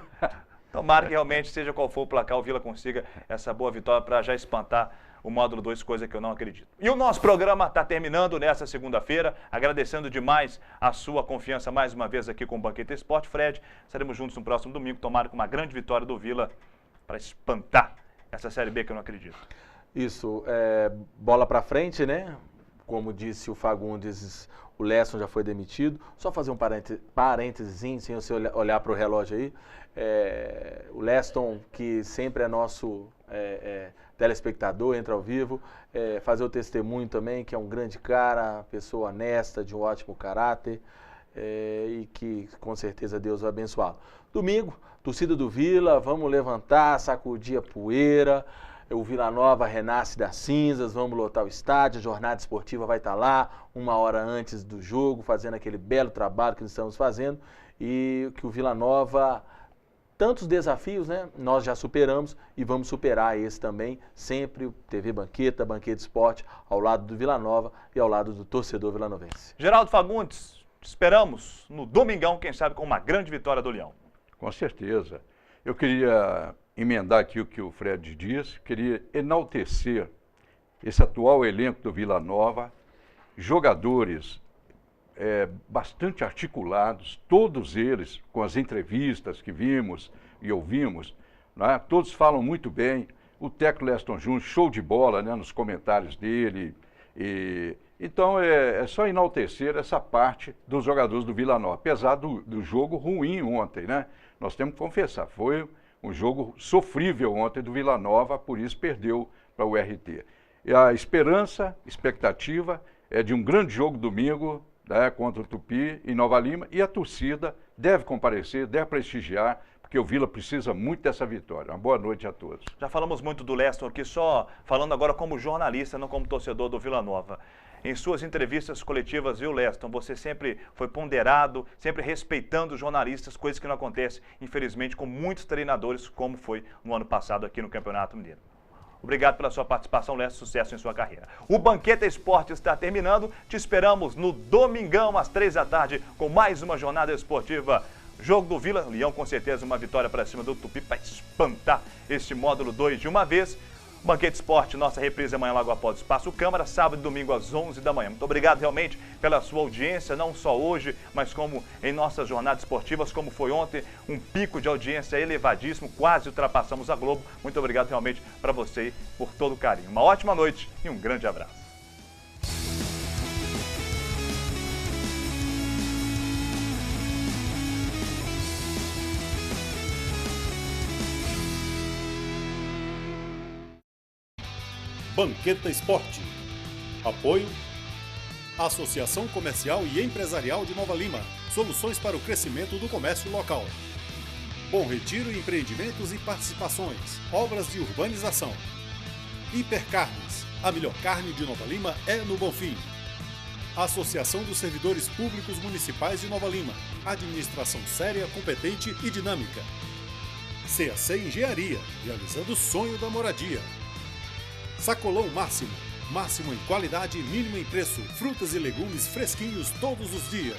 Tomara que realmente, seja qual for o placar, o Vila consiga essa boa vitória para já espantar o módulo 2, coisa que eu não acredito. E o nosso programa está terminando nessa segunda-feira, agradecendo demais a sua confiança mais uma vez aqui com o Banquete Esporte. Fred, estaremos juntos no próximo domingo, tomara com uma grande vitória do Vila para espantar essa Série B que eu não acredito. Isso, bola para frente, né? Como disse o Fagundes, o Leston já foi demitido. Só fazer um parênteses, sem você olhar para o relógio aí. O Leston, que sempre é nosso telespectador, entra ao vivo. Fazer o testemunho também, que é um grande cara, pessoa honesta, de um ótimo caráter. e que com certeza Deus vai abençoá-lo. Domingo, torcida do Vila, vamos levantar, sacudir a poeira. O Vila Nova renasce das cinzas, vamos lotar o estádio, a jornada esportiva vai estar lá 1 hora antes do jogo, fazendo aquele belo trabalho que nós estamos fazendo, e que o Vila Nova, tantos desafios, né, nós já superamos e vamos superar esse também, sempre TV Banqueta, Banqueta Esporte, ao lado do Vila Nova e ao lado do torcedor vilanovense. Geraldo Fagundes, esperamos no domingão, quem sabe com uma grande vitória do Leão. Com certeza. Eu queria emendar aqui o que o Fred disse, queria enaltecer esse atual elenco do Vila Nova, jogadores bastante articulados, todos eles, com as entrevistas que vimos e ouvimos, né, todos falam muito bem. O técnico Leston Júnior, show de bola, né, nos comentários dele. Então é só enaltecer essa parte dos jogadores do Vila Nova, apesar do jogo ruim ontem, né? Nós temos que confessar, foi um jogo sofrível ontem do Vila Nova, por isso perdeu para o RT. E a expectativa é de um grande jogo domingo, né, contra o Tupi em Nova Lima, e a torcida deve comparecer, deve prestigiar, porque o Vila precisa muito dessa vitória. Uma boa noite a todos. Já falamos muito do Leston aqui, só falando agora como jornalista, não como torcedor do Vila Nova. Em suas entrevistas coletivas, viu, Leston, você sempre foi ponderado, sempre respeitando os jornalistas, coisas que não acontecem, infelizmente, com muitos treinadores, como foi no ano passado aqui no Campeonato Mineiro. Obrigado pela sua participação, Leston, sucesso em sua carreira. O Banqueta Esporte está terminando, te esperamos no domingão, às 3 da tarde, com mais uma jornada esportiva. Jogo do Vila, Leão com certeza uma vitória para cima do Tupi para espantar este módulo 2 de uma vez. Banquete Esporte, nossa reprise amanhã logo após o Espaço Câmara, sábado e domingo às 11 da manhã. Muito obrigado realmente pela sua audiência, não só hoje, mas como em nossas jornadas esportivas, como foi ontem, um pico de audiência elevadíssimo, quase ultrapassamos a Globo. Muito obrigado realmente para você por todo o carinho. Uma ótima noite e um grande abraço. Banqueta Esporte. Apoio Associação Comercial e Empresarial de Nova Lima. Soluções para o crescimento do comércio local. Bom Retiro Empreendimentos e Participações. Obras de urbanização. Hipercarnes. A melhor carne de Nova Lima é no Bonfim. Associação dos Servidores Públicos Municipais de Nova Lima. Administração séria, competente e dinâmica. CAC Engenharia. Realizando o sonho da moradia. Sacolão Máximo. Máximo em qualidade e mínimo em preço. Frutas e legumes fresquinhos todos os dias.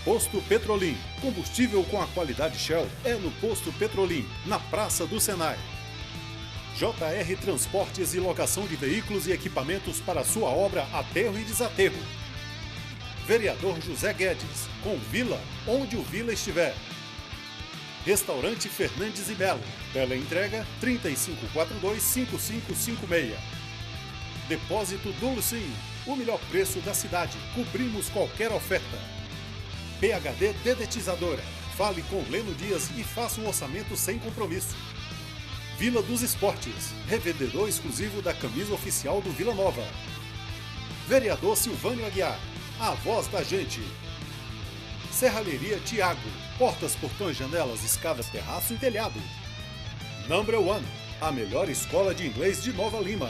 Posto Petrolim. Combustível com a qualidade Shell é no Posto Petrolim, na Praça do Senai. JR Transportes e locação de veículos e equipamentos para sua obra aterro e desaterro. Vereador José Guedes. Com Vila, onde o Vila estiver. Restaurante Fernandes e Melo. Bela entrega 3542-5556. Depósito do Lucinho. O melhor preço da cidade. Cobrimos qualquer oferta. PHD Dedetizadora. Fale com Leno Dias e faça um orçamento sem compromisso. Vila dos Esportes. Revendedor exclusivo da camisa oficial do Vila Nova. Vereador Silvânio Aguiar. A voz da gente. Serralheria Tiago. Portas, portões, janelas, escadas, terraço e telhado. Number One, a melhor escola de inglês de Nova Lima.